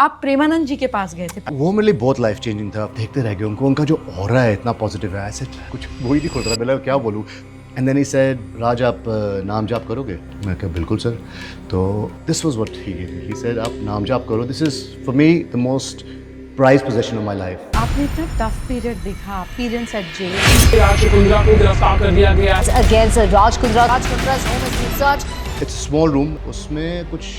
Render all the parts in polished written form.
आप प्रेमानंद जी के पास गए थे। वो मेरे लिए बहुत लाइफ चेंजिंग था। आप देखते रह गए उनको, उनका जो ऑरा है इतना पॉजिटिव है, ऐसे कुछ वो ही नहीं खुल रहा, मैं क्या बोलूँ। And then he said, Raj आप नाम जाप करोगे? मैं कहा बिल्कुल सर। तो this was what he said, आप नाम जाप करो, this is for me the most prize possession of my life. आपने इतना टफ पीरियड देखा, parents at jail. Raj Kundra को गिरफ्तार कर दिया गया। Against Raj Kundra. Raj Kundra's home has been searched. It's small room, उसमें कुछ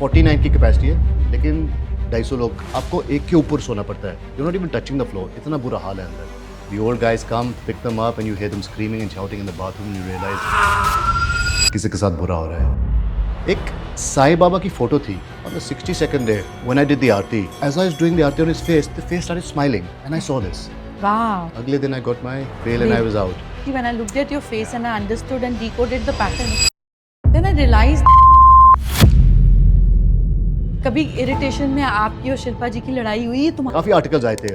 49 की कैपेसिटी है, लेकिन 250 लोग, आपको एक के ऊपर सोना पड़ता है। You not even touching the floor, इतना बुरा हाल है अंदर। The old guys come, pick them up and you hear them screaming and shouting in the bathroom and you realize किसी के साथ बुरा हो रहा है। एक साईं बाबा की फोटो थी on the 62nd day when I did the aarti. As I was doing the aarti on his face, the face started smiling and I saw this. Wow. अगले दिन I got my bail and I was out. When I looked at your face and I understood and decoded the pattern, then I realized कभी irritation में आपकी और शिल्पा जी की लड़ाई हुई तुम्हारी? काफी आर्टिकल्स आए थे,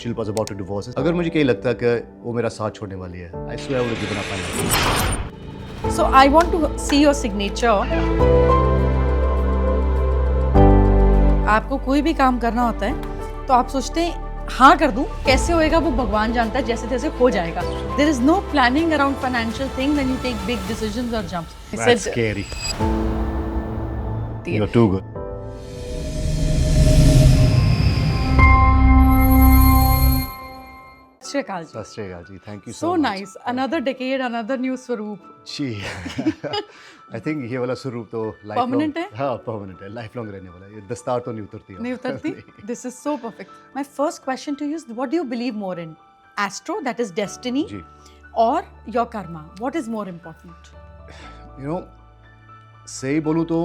Shilpa is about to divorce. अगर मुझे कहीं लगता कि वो मेरा साथ छोड़ने वाली है, I swear I would have given up my life. So I want to see your signature. आपको कोई भी काम करना होता है तो आप सोचते हैं हाँ कर दूं, कैसे होएगा वो भगवान जानता है, जैसे तैसे हो जाएगा। There is no planning around financial thing when you take big decisions or jumps. I That's said, scary. You're too good. सत श्री अकाल जी। सत श्री अकाल जी, thank you So nice. Another decade, another new स्वरूप। जी आई थिंक ये वाला स्वरूप तो लाइफ Permanent है? हाँ परमानेंट है, लाइफ लॉन्ग रहने वाला है। ये दस्तार तो नहीं उतरती है। नहीं उतरती? This is so perfect. My first question to you is, what do you believe more in? Astro, that is destiny, जी, or your karma? What is more important? You know सही बोलूँ तो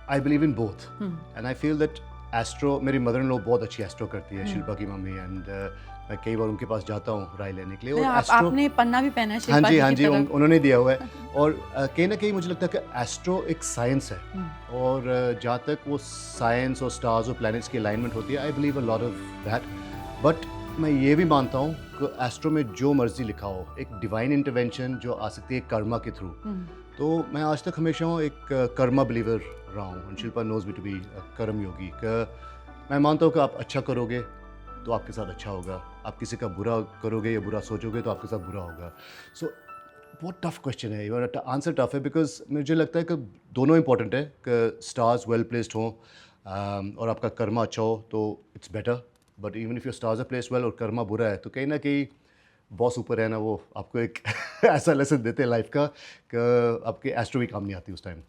I believe in both and I feel that astro, मेरी mother in law बहुत अच्छी astro करती है, शिल्पा की मम्मी, एंड मैं कई बार उनके पास जाता हूँ राय लेने के लिए। नहीं, और आपने पन्ना भी पहना है हाँ शिल्पा जी जी हाँ की जी, तरफ। उन्होंने दिया हुआ है। और कहीं ना कहीं मुझे लगता है कि एस्ट्रो एक साइंस है, और जहाँ तक वो साइंस और स्टार्स और प्लैनेट्स की अलाइनमेंट होती है, I believe a lot of that. But मैं ये भी मानता हूँ कि एस्ट्रो में जो मर्जी लिखा हो, एक डिवाइन इंटरवेंशन जो आ सकती है कर्मा के थ्रू। तो मैं आज तक हमेशा एक कर्मा बिलीवर रहा हूँ, और Shilpa knows me to be कर्म योगी। मैं मानता हूँ कि आप अच्छा करोगे तो आपके साथ अच्छा होगा, आप किसी का बुरा करोगे या बुरा सोचोगे तो आपके साथ बुरा होगा। सो बहुत टफ क्वेश्चन है, ये आंसर टफ है, बिकॉज मुझे लगता है कि दोनों इंपॉर्टेंट है कि स्टार्स वेल प्लेस्ड हों और आपका कर्मा अच्छा हो तो it's better. But even if your stars are placed well और कर्मा बुरा है, तो कहीं ना कहीं बॉस ऊपर है ना, वो आपको एक ऐसा लेसन देते हैं लाइफ का कि आपके एस्ट्रो भी काम नहीं आती उस टाइम।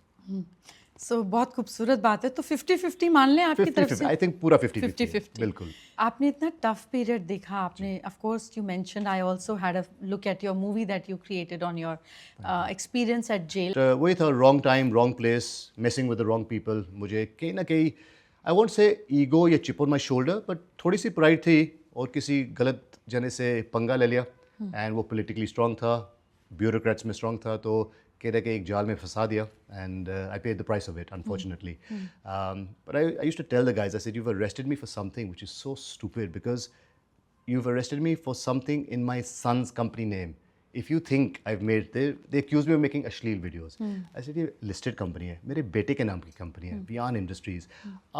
So, बहुत खूबसूरत बात है। तो 50-50 मान लें आपकी तरफ से? आई थिंक पूरा 50-50 50-50 बिल्कुल। आपने इतना टफ पीरियड देखा, आपने of course you mentioned, I also had a look at your movie that you created on your experience at jail. वही था, wrong time wrong place, messing with the wrong people. मुझे कहीं ना कहीं I won't say ego या chip on my shoulder, but थोड़ी सी pride थी, और किसी गलत जने से पंगा ले लिया, एंड वो पोलिटिकली स्ट्रॉन्ग था, ब्यूरोक्रेट्स में स्ट्रॉन्ग था, तो कह रहे कि एक जाल में फंसा दिया, and I paid the price of it unfortunately. But I used to tell the guys, I said you've arrested me for something which is so stupid, because you've arrested me for something in my son's company name. If you think I've made, they accuse me of making अश्लील videos. I said ये listed company है, मेरे बेटे के नाम की company है, Vian Industries.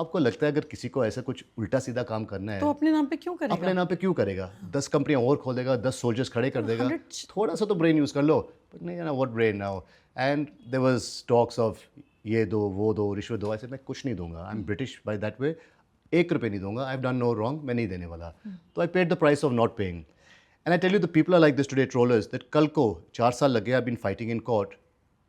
आपको लगता है अगर किसी को ऐसा कुछ उल्टा सीधा काम करना है तो अपने नाम पे क्यों करेगा? अपने नाम पे क्यों करेगा? 10 कंपनियां और खोल देगा, 10 सोल्जर्स खड़े कर देगा, 100 थोड़ा सा तो ब्रेन यूज़ कर लो। बट नहीं, ना what brain now. And there was talks of ये दो वो दो रिश्वत दो, ऐसे मैं कुछ नहीं दूंगा, I am British by that way, 1 रुपये नहीं दूंगा, I have done no wrong, मैं नहीं देने वाला। तो I paid the price of not paying. And I tell you the people are like this today, trollers, that कल को 4 साल लगे, I been fighting in court,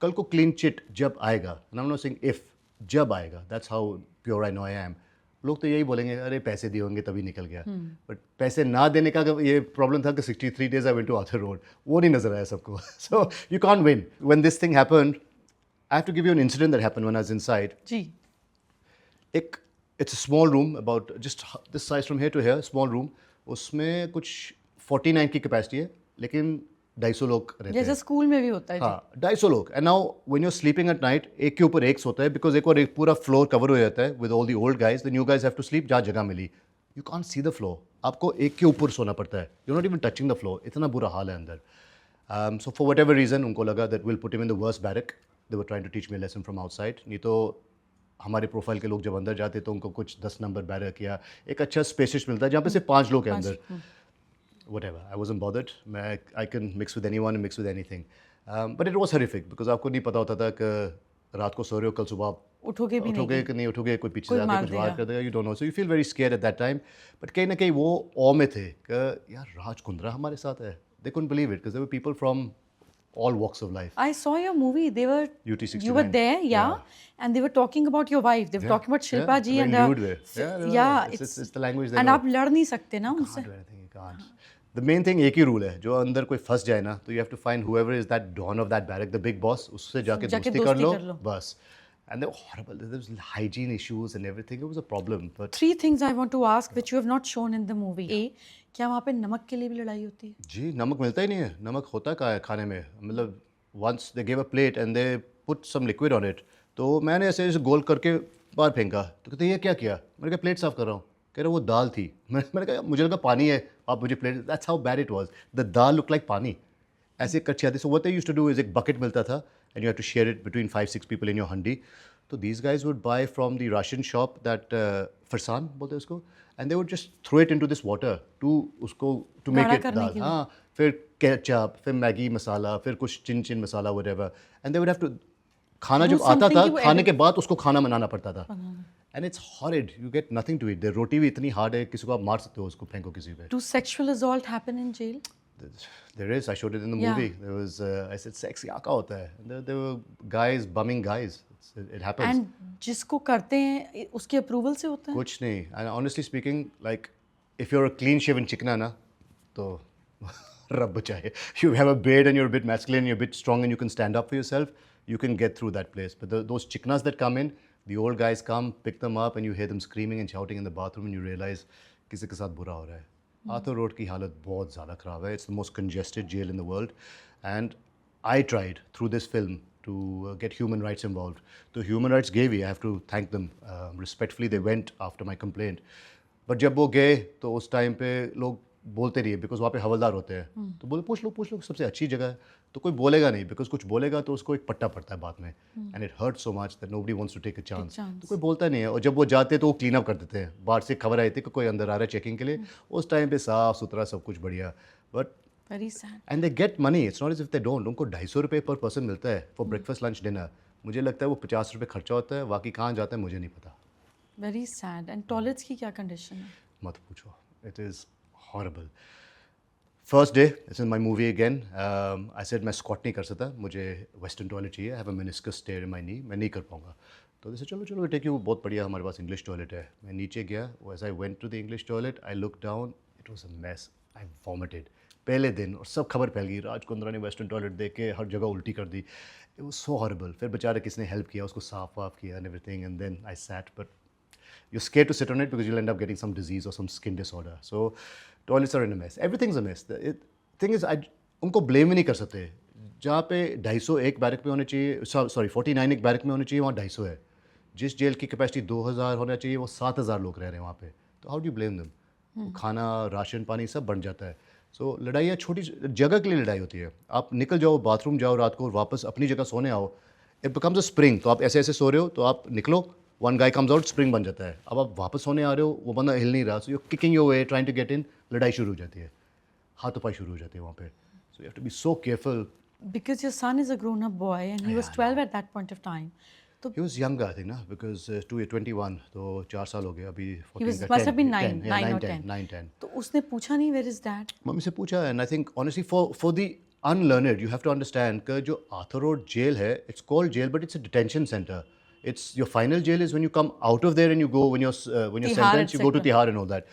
कल को क्लीन चिट जब आएगा, and I am not saying if, जब आएगा, that's how pure I know I am. लोग तो यही बोलेंगे अरे पैसे दिए होंगे तभी निकल गया, बट पैसे ना देने का ये प्रॉब्लम था कि 63 days I went to Arthur Road, वो नहीं नजर आया सबको। So you can't win. When this thing happened, I have to give you an incident that happened when I was inside. जी। एक it's a small room about just this size from here to here, small room, उसमें कुछ 49 की capacity है, लेकिन 250 लोग रहते हैं। जैसे स्कूल में भी होता है। हाँ, 250 लोग। And now when you are sleeping at night, एक के ऊपर एक सोता है, बिकॉज एक और एक पूरा फ्लोर कवर हो जाता है with all the old guys, the new guys have to sleep जहाँ जगह मिली। You can't see the floor, आपको एक के ऊपर सोना पड़ता है, you not even touching the floor, इतना बुरा हाल है अंदर। So for whatever reason उनको लगा that will put him in the worst barrack, they were trying to teach me lesson from outside. नहीं तो हमारे प्रोफाइल के लोग जब अंदर जाते तो उनको कुछ 10 नंबर बैरक या एक अच्छा स्पेसिस मिलता है जहाँ पे सिर्फ 5 लोग हैं अंदर. Whatever, I wasn't bothered. I can mix with anyone and mix with anything. But it was horrific because आपको नहीं पता होता था कि रात को सो रहे हो कल सुबह उठोगे भी उठोगे नहीं कि नहीं उठोगे, कोई पीछे कोई से आके मार कुछ वार देगा। कर देगा. You don't know, so you feel very scared at that time. But कहीं ना कहीं वो ऑ में थे कि यार राज कुंद्रा हमारे साथ है. They couldn't believe it because there were people from all walks of life. I saw your movie. They were UT69. You were there, yeah, and they were talking about your wife. They were talking about Shilpa ji very and lewd way. Yeah, it's the language they and know. आप लड़ नहीं सकते ना उनसे. Can't do anything, you can't. The main thing एक ही rule है, जो अंदर कोई फंस जाए ना, तो you have to find whoever is that don of that barrack, the big boss, उससे जाके दोस्ती कर लो, बस. And they were horrible. There was hygiene issues and everything. It was a problem. But 3 things I want to ask which you have not shown in the movie. A, क्या वहाँ पे नमक के लिए भी लड़ाई होती है? जी, नमक मिलता ही नहीं है. नमक होता कहाँ है खाने में? मतलब once they gave a plate and they put some liquid on it. तो मैंने ऐसे गोल करके बाहर फेंका. तो कहते ये क्या किया? मैंने कहा प्लेट साफ कर रहा हूँ. कह रहा वो दाल थी. मैंने कहा मुझे लगा पानी है. आप मुझे plate. That's how bad it was. The dal looked like पानी. ऐसे कच्ची आती. So what they used to do is एक bucket मिलता था and you had to share it between 5-6 people in your handi. So these guys would buy from the Russian shop that farsan बोलते हैं उसको, and they would just throw it into this water to उसको to make गाढ़ा it करने दाल. के लिए। हाँ, फिर केचप, फिर मैगी मसाला, फिर कुछ चिन मसाला whatever, and they would have to खाना Do जब आता something था you खाने edit- के बाद उसको खाना बनाना पड़ता था. And it's horrid. You get nothing to eat. The रोटी भी इतनी hard है किसी को आप मार सकते हो उसको फेंको किसी पे. Do sexual assault happen in jail? There is. I showed it in the Yeah. movie. There was. I said sex क्या का होता है? And there were guys bumming guys. It happens. And जिसको करते हैं उसके अप्रूवल से होता है? कुछ नहीं. And honestly speaking, like if you're a clean shaven चिकना ना, तो रब बचाए. You have a beard and you're a bit masculine, you're a bit strong and you can stand up for yourself, you can get through that place. But those chiknas that come in, the old guys come, pick them up and you hear them screaming and shouting in the bathroom and you realize किसी के साथ बुरा हो रहा है. Arthur road की हालत बहुत ज़्यादा ख़राब है. It's the most congested jail in the world. And I tried through this film to get human rights involved. So human rights gave me, I have to thank them respectfully. They went after my complaint. But जब वो गए तो उस time पे लोग बोलते रहिए because वहाँ पे हवलदार होते हैं. तो बोले पूछ लो सबसे अच्छी जगह है. तो कोई बोलेगा नहीं बिकॉज कुछ बोलेगा तो उसको एक पट्टा पड़ता है बाद में. And it hurt so much that nobody wants to take a chance. तो कोई बोलता नहीं है. और जब वो जाते तो वो क्लीन अप कर देते हैं. बाहर से खबर आई थी कि कोई अंदर आ रहा है चेकिंग के लिए. उस टाइम पे साफ सुथरा सब कुछ बढ़िया. But Very sad. And they get money. It's not as if they don't. उनको 250 रुपये पर पर्सन मिलता है फॉर ब्रेकफास्ट लंच डिनर. मुझे लगता है वो 50 रुपये खर्चा होता है. बाकी कहाँ जाता है मुझे नहीं पता. Very sad. And toilets की क्या condition है? मत पूछो. It is horrible. First day it's in my movie again. I said मैं स्क्वाट नहीं कर सकता. मुझे वेस्टर्न टॉयलेट चाहिए. आई हैव अ मेनिस्कस टेयर इन माई नी. मैं नहीं कर पाऊंगा. तो जैसे चलो टेक यू. बहुत बढ़िया हमारे पास इंग्लिश टॉयलेट है. मैं नीचे गया. As I went to the English toilet I look down. It was a mess. I vomited पहले दिन. और सब खबर फैल गई. राज कुंद्रा ने वेस्टर्न टॉयलेट देख के हर जगह उल्टी कर दी. It was so horrible. फिर बेचारे किसने हेल्प किया उसको साफ वाफ किया and everything. And then I sat. But you're scared to sit on it because you'll end up getting some disease or some skin disorder. So toilets are in a mess. Everything's a mess. The thing is, उनको blame ही नहीं कर सकते. जहाँ पे 250 एक barrack में होने चाहिए, सॉरी 49 एक बैरक में होने चाहिए, वहाँ 250 है. जिस जेल की कैपेसिटी 2000 होना चाहिए वो 7000 लोग रह रहे हैं वहाँ पे. तो how do you blame them? खाना राशन पानी सब बन जाता है. सो लड़ाइयाँ छोटी जगह के लिए लड़ाई होती है. आप निकल जाओ बाथरूम जाओ रात को और वापस अपनी जगह सोने आओ. It becomes a spring. तो आप ऐसे ऐसे सो रहे हो तो आप निकलो. One guy comes out spring बन जाता है. अब आप वापस होने आ रहे हो वो बंदा हिल नहीं रहा. So you kicking your way trying to get in. लड़ाई शुरू हो जाती है. हाथों-पाई शुरू हो जाती है वहाँ पे. So you have to be so careful. Because your son is a grown-up boy and he was 12 at that point of time. तो He was younger, I think, ना, because 21, तो 4 साल हो गए अभी. he was 14 must have been 9 or 10, 10. 9, 10. तो उसने पूछा नहीं where is dad? मम्मी से पूछा. And I think honestly for the unlearned you have to understand कि जो आर्थर रोड जेल है it's called jail but it's a detention centre. It's your final jail is when you come out of there and you go when you're Tihar, sentenced you go to etc. Tihar and all that.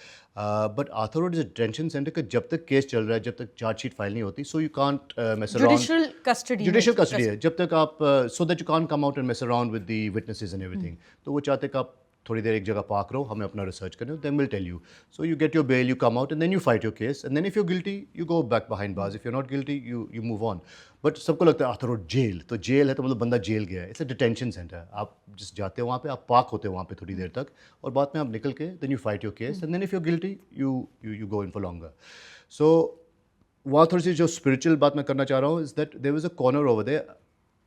But Arthur Road is a detention center कि जब तक case चल रहा है जब तक chargesheet file नहीं होती. So you can't mess around. Judicial custody. Judicial custody है जब तक आप so that you can't come out and mess around with the witnesses and everything. तो वो चाहते कि आप थोड़ी देर एक जगह पार्क रहो. हमें अपना रिसर्च करने. Then we'll tell you. So you get your bail, you come out and then you fight your case. And then if you're guilty, you go back behind bars. If you're not guilty, you move on. But सबको लगता है Arthur Road jail. तो jail है तो मतलब बंदा jail गया है. It's a detention centre. आप जिस जाते हो वहाँ पे आप पार्क होते हो वहाँ पे थोड़ी देर तक और बाद में आप निकल के then you fight your case and then if you guilty you go in for longer. So वहाँ थोड़ी सी जो स्पिरिचुअल बात मैं करना चाह रहा हूँ is that there was a corner over there.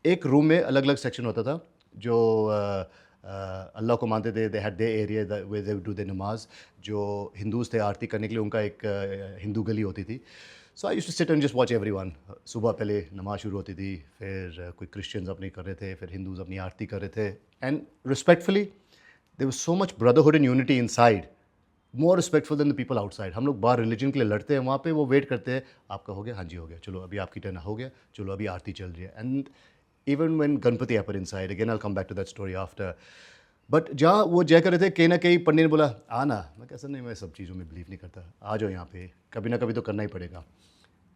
एक रूम में अलग अलग सेक्शन होता था जो अल्लाह को मानते थे, they had their area way they do their नमाज. जो हिंदूज़ थे आरती करने के लिए उनका एक हिंदू गली होती थी. So I used to sit and just watch everyone. सुबह पहले नमाज शुरू होती थी, फिर कोई क्रिश्चियंस अपनी कर रहे थे, फिर हिंदूज़ अपनी आरती कर रहे थे. And respectfully there was so much brotherhood and unity inside, more respectful than the people outside. हम लोग बाहर रिलीजन के लिए लड़ते हैं, वहाँ पे वो वेट करते हैं, आपका हो गया, हाँ जी हो गया, चलो अभी आपकी टर्न हो गया, चलो अभी आरती चल रही है. And even when Ganpati happened inside, again I will come back to that story after. But जहाँ वो जय कर रहे थे, कहीं ना कहीं पंडित ने बोला आना. मैं कैसा नहीं, मैं सब चीज़ों में बिलीव नहीं करता, आ जाओ यहाँ पे, कभी ना कभी तो करना ही पड़ेगा.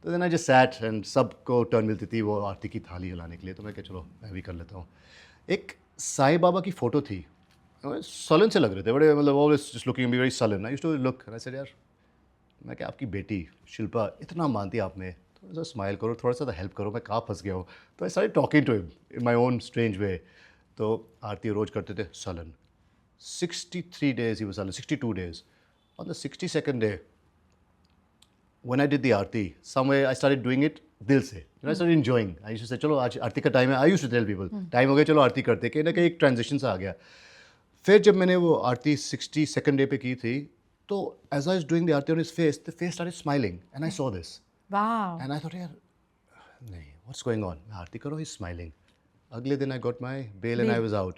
तो then I just sat and सबको टर्न मिलती थी वो आरती की थाली हिलाने के लिए. तो मैं क्या चलो मैं भी कर लेता हूँ. एक साईं बाबा की फ़ोटो थी, सलन से लग रहे थे बड़े, मतलब always just looking very sullen. I used to look and I said यार, मैं क्या आपकी बेटी शिल्पा इतना मानती है आप में, थोड़ा सा स्माइल करो, थोड़ा सा तो हेल्प करो, मैं कहाँ फंस गया हूँ. तो I started talking to him in my own strange way. तो आरती रोज करते थे, sullen. 63 days he was silent, 62 days. On the 62nd day, when I did the aarti, somewhere I started doing it दिल से. I started enjoying. I used to say, चलो आज आरती का time है. I used to tell people, time हो गया, चलो आरती करते. कहीं ना कहीं एक ट्रांजिशन सा आ गया. फिर जब मैंने वो आरती 62nd day पे की थी, तो as I was doing the aarti on his face, the face started smiling, and I saw this. Wow. And I thought, यार नहीं, what's going on? मैं आरती करो, he's smiling. अगले दिन I got my bail and I was out.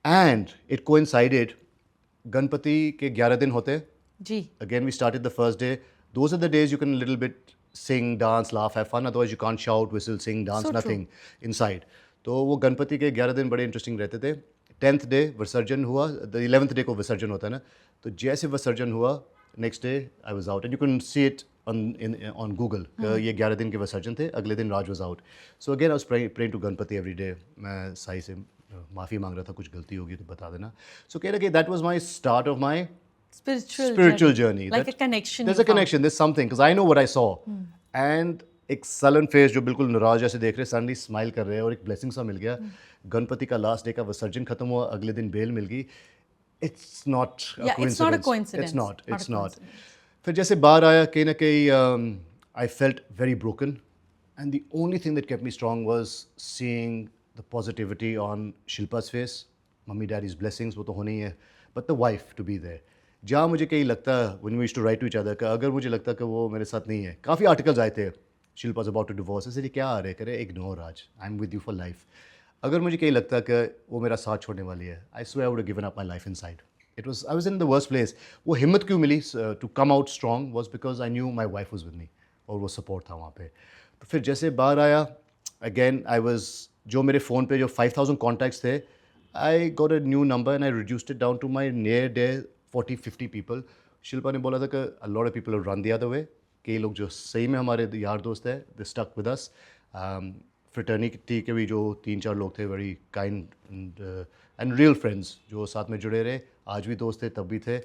And it coincided, Ganpati के 11 दिन होते. जी. Again, we started the first day. Those are the days you can a little bit sing, dance, laugh, have fun. Otherwise, you can't shout, whistle, sing, dance, So true. nothing inside. तो वो गणपति के 11 दिन बड़े interesting रहते थे. 10th day विसर्जन हुआ, the 11th day को विसर्जन होता है ना. तो जैसे विसर्जन हुआ, next day I was out. And you can see it on Google. ये 11 दिन के विसर्जन थे, अगले दिन राज was out. So again, I was praying to Ganpati every day. मैं साई से माफ़ी मांग रहा था, कुछ गलती होगी तो बता देना. सो कह रहे कि that was my start of my spiritual journey. Like a connection. There's a connection, there's something, because I know what I saw. And एक sullen face जो बिल्कुल नाराज जैसे देख रहे, सडनली स्माइल कर रहे हैं, और एक ब्लेसिंग सा मिल गया. गणपति का लास्ट डे का विसर्जन खत्म हुआ, अगले दिन बेल मिल गई. It's not a Yeah, it's not a coincidence. It's not. फिर जैसे बाहर आया, कहीं ना कहीं I felt very broken. And the only thing that kept me strong was seeing the positivity on Shilpa's face. Mummy, daddy's blessings, वो तो होनी है. But the wife to be there. जहाँ मुझे कहीं लगता, when we used to write to each other, कि अगर मुझे लगता कि वो मेरे साथ नहीं है, काफ़ी आर्टिकल्स आए थे, Shilpa's about to divorce. ऐसे क्या आ रहे, करे ignore आज, I'm with you for life. अगर मुझे कहीं लगता कि वो मेरा साथ छोड़ने वाली है, I swear I would have given up my life inside. I was in the worst place. वो हिम्मत क्यों मिली to come out strong was because I knew my wife was with me. और वो support था वहाँ पे. तो फिर जैसे बाहर आया, again I was, जो मेरे फ़ोन पे जो 5,000 contacts थे, I got a new number and I reduced it down to my near dear 40-50 people. Shilpa ने बोला था कि a lot of people have run the other way. कई लोग जो सही में हमारे यार दोस्त हैं, they stuck with us. Fraternity के भी जो 3-4 लोग थे, very kind and real friends, जो साथ में जुड़े रहे, आज भी दोस्त थे, तब भी थे.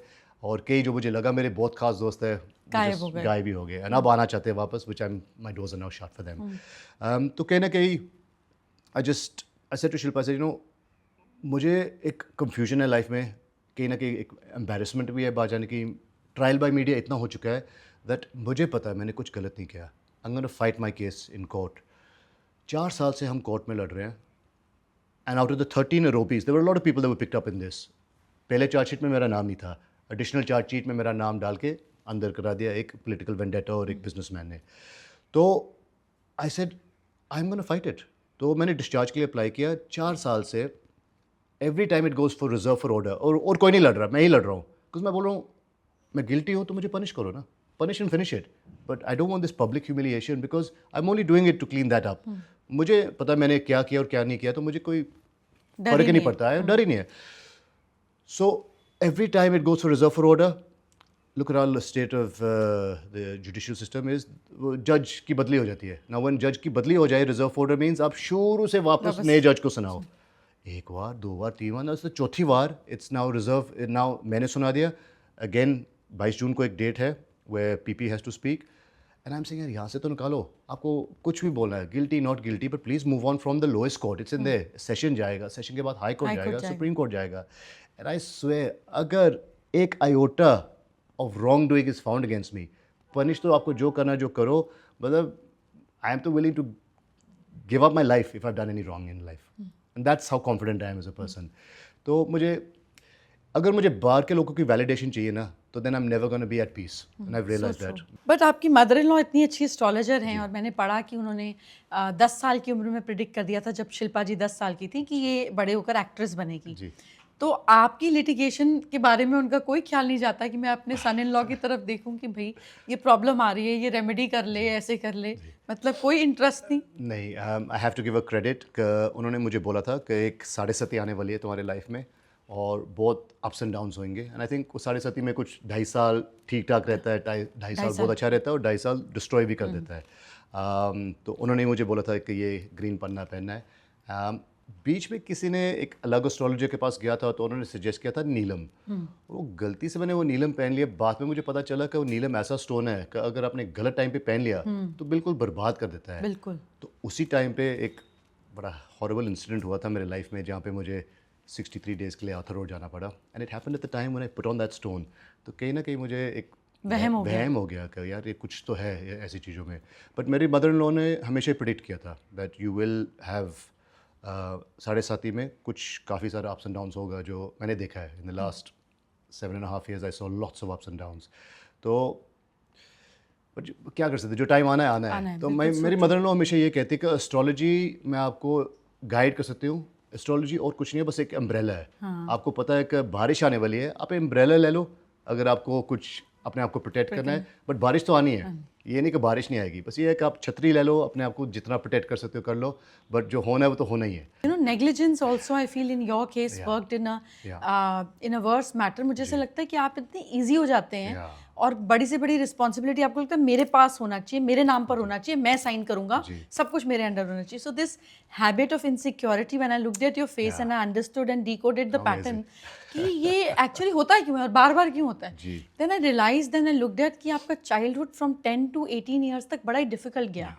और कई जो मुझे लगा मेरे बहुत खास दोस्त है, गायब भी हो गए. And अब आना चाहते हैं वापस, which my doors are now shut for them. तो कहीं ना कहीं I said to Shilpa, I said, you know, मुझे एक confusion है लाइफ में, कहीं ना कहीं एक embarrassment भी है बाहर जाने की. ट्रायल बाय मीडिया इतना हो चुका है that मुझे पता है मैंने कुछ गलत नहीं किया. I'm going to fight my case in court. 4 साल से हम कोर्ट में लड़ रहे हैं. And out of the 13 आरोपीज, there were a lot of people that were picked up in this. पहले चार्जशीट में मेरा नाम नहीं था. एडिशनल चार्जशीट में मेरा नाम डाल के अंदर करा दिया एक पॉलिटिकल वेंडेटा और एक बिजनेसमैन ने. तो I said I am gonna fight it. तो मैंने डिस्चार्ज के लिए अप्लाई किया. 4 साल से every time it goes for reserve for order, और कोई नहीं लड़ रहा, मैं ही लड़ रहा हूँ. बिकॉज मैं बोल रहा हूँ मैं गिल्टी हूँ तो मुझे पनिश करो ना, punish and finish it. But I don't want this public humiliation because I am only doing it to clean that up. मुझे पता है मैंने क्या किया और क्या नहीं किया, तो मुझे कोई फर्क ही नहीं पड़ता है, डर ही नहीं है. सो every time it goes for reserve for order, look at the state of the judicial system is, जज की बदली हो जाती है. Now when जज की बदली हो जाए, reserve for order means आप शुरू से वापस नए जज को सुनाओ. एक बार, 2 बार, 3 बार, तो चौथी बार it's now reserve. Now मैंने सुना दिया. Again 22 जून को एक डेट है where PP has to speak. And I'm saying यार यहाँ से तो निकालो, आपको कुछ भी बोलना है, guilty not guilty, but please move on from the lowest court. It's in there. Session जाएगा, session के बाद हाई कोर्ट जाएगा, सुप्रीम कोर्ट जाएगा. And I swear, अगर एक iota of wrongdoing is found against me, punish तो आपको जो करना जो करो. मतलब I am too willing to give up my life if I've done any wrong in life. And that's how confident I am as a person. तो मुझे अगर मुझे बाहर के लोगों की वैलिडेशन चाहिए ना, तो then I am never gonna be at peace and I realise that. But आपकी मदर इन लॉ इतनी अच्छी एस्ट्रोलॉजर हैं और मैंने पढ़ा कि उन्होंने 10 साल की उम्र में प्रिडिक्ट कर दिया था जब शिल्पा जी 10 साल की थी कि ये बड़े होकर एक्ट्रेस बनेगी। जी। तो आपकी लिटिगेशन के बारे में उनका कोई ख्याल नहीं जाता कि मैं अपने सन इन लॉ की तरफ देखूं कि भाई ये प्रॉब्लम आ रही है, ये रेमेडी कर ले, ऐसे कर ले, मतलब कोई इंटरेस्ट नहीं? नहीं, I have to give a credit कि उन्होंने मुझे बोला था कि एक 7.5 आने वाली है तुम्हारे लाइफ में और बहुत अप्स एंड डाउन्स होंगे। एंड आई थिंक उस 7.5 में कुछ 2.5 साल ठीक ठाक रहता है, 2.5 साल बहुत अच्छा रहता है और 2.5 साल डिस्ट्रॉय भी कर देता है। तो उन्होंने मुझे बोला था कि ये ग्रीन पन्ना पहनना है। बीच में किसी ने एक अलग एस्ट्रोलॉजर के पास गया था तो उन्होंने सजेस्ट किया था नीलम। वो गलती से मैंने वो नीलम पहन लिया। बाद में मुझे पता चला कि वो नीलम ऐसा स्टोन है कि अगर आपने गलत टाइम पे पहन लिया तो बिल्कुल बर्बाद कर देता है। बिल्कुल। तो उसी टाइम पे एक बड़ा हॉरिबल इंसिडेंट हुआ था मेरे लाइफ में जहाँ पे मुझे 63 डेज़ के लिए आर्थर रोड जाना पड़ा and it happened at the time when I put on that stone. तो कहीं ना कहीं मुझे एक वहम हो गया कि यार ये कुछ तो है ये ऐसी चीज़ों में। बट मेरी मदर इन लॉ ने हमेशा प्रिडिक्ट किया था दैट यू विल हैव 7.5 में कुछ काफ़ी सारा अप्स एंड डाउन्स होगा, जो मैंने देखा है in the last 7.5 years I saw lots of ups and downs. तो क्या कर सकते, जो टाइम आना है। तो मेरी मदर इन लॉ हमेशा ये कहती है कि एस्ट्रोलॉजी मैं आपको गाइड कर सकती हूँ, एस्ट्रोलॉजी और कुछ नहीं है, बस एक अम्ब्रेला है। आपको पता है कि बारिश आने वाली है, आप अम्ब्रेला ले लो अगर आपको कुछ अपने आप को प्रोटेक्ट करना है। बट बारिश तो आनी है, ये नहीं कि बारिश नहीं आएगी, बस ये है कि आप छतरी ले लो, अपने आप को जितना प्रोटेक्ट कर सकते हो कर लो, बट जो होना है वो तो होना ही है। You know, negligence also I feel in your case worked in a worse matter. मुझे ऐसा लगता है कि आप इतने easy हो जाते हैं और बड़ी से बड़ी रिस्पॉन्सिबिलिटी आपको लगता है मेरे पास होना चाहिए, मेरे नाम पर होना चाहिए, मैं साइन करूंगा, सब कुछ मेरे अंडर होना चाहिए। So this habit of insecurity when I looked at your face and I understood and decoded the pattern कि ये एक्चुअली होता है क्यों है और बार बार क्यों होता है। Then I realise, then I looked at कि आपका चाइल्डहुड फ्रॉम 10 to 18 ईयर्स तक बड़ा ही डिफिकल्ट गया।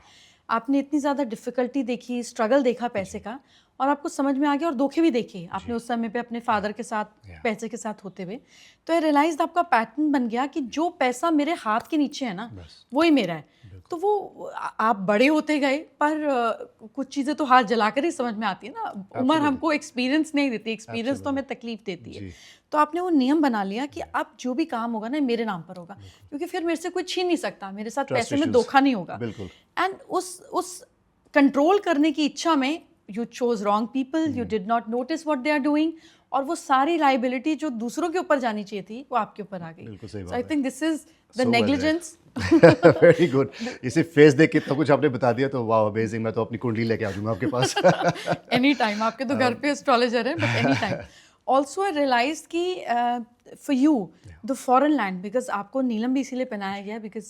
आपने इतनी ज़्यादा डिफिकल्टी देखी, स्ट्रगल देखा पैसे का, और आपको समझ में आ गया और धोखे भी देखे आपने उस समय पे अपने फादर के साथ, पैसे के साथ होते हुए। तो आई रियलाइज आपका पैटर्न बन गया कि जो पैसा मेरे हाथ के नीचे है ना वही मेरा है। तो वो आप बड़े होते गए, पर कुछ चीज़ें तो हाथ जलाकर ही समझ में आती है ना। उम्र हमको एक्सपीरियंस नहीं देती, एक्सपीरियंस तो हमें तकलीफ देती है। तो आपने वो नियम बना लिया कि अब जो भी काम होगा ना मेरे नाम पर होगा, क्योंकि फिर मेरे से कोई छीन नहीं सकता, मेरे साथ पैसे में धोखा नहीं होगा। एंड उस कंट्रोल करने की इच्छा में you chose wrong people, you did not notice what they are doing, और वो सारी लाइबिलिटी जो दूसरों के ऊपर जानी चाहिए थी वो आपके ऊपर आ गई। So I think this is the negligence. Very good. इसे फेस देख के इतना कुछ आपने बता दिया तो वाह अमेजिंग। मैं तो अपनी कुंडली लेके आ जाऊंगा आपके पास एनी टाइम। आपके तो घर पे एस्ट्रोलॉजर है, but any time. Also I realise कि for you the foreign land, because आपको नीलम भी इसीलिए पहनाया गया बिकॉज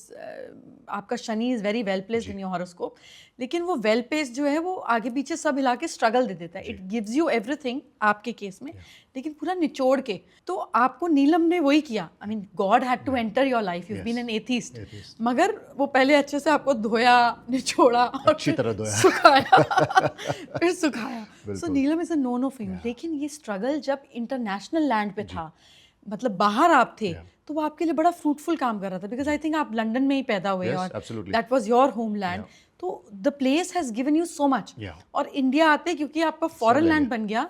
आपका Shani is very well placed in your horoscope, लेकिन वो वेल प्लेस्ड जो है वो आगे पीछे सब हिला के स्ट्रगल दे देता है। इट गिव्स यू एवरीथिंग आपके केस में, लेकिन पूरा निचोड़ के। तो आपको नीलम ने वही किया। I mean God had to enter your life, you been an atheist, मगर वो पहले अच्छे से आपको धोया, निचोड़ा, अच्छी तरह धोया, सुखाया फिर सुखाया। सो नीलम is a no no for you. लेकिन ये स्ट्रगल जब इंटरनेशनल लैंड पे था, मतलब बाहर आप थे, तो वो आपके लिए बड़ा फ्रूटफुल काम कर रहा था, बिकॉज आई थिंक आप लंदन में ही पैदा हुए और दैट वाज योर होमलैंड। तो the place has given you so much. और इंडिया आते क्योंकि आपका फॉरेन लैंड बन गया,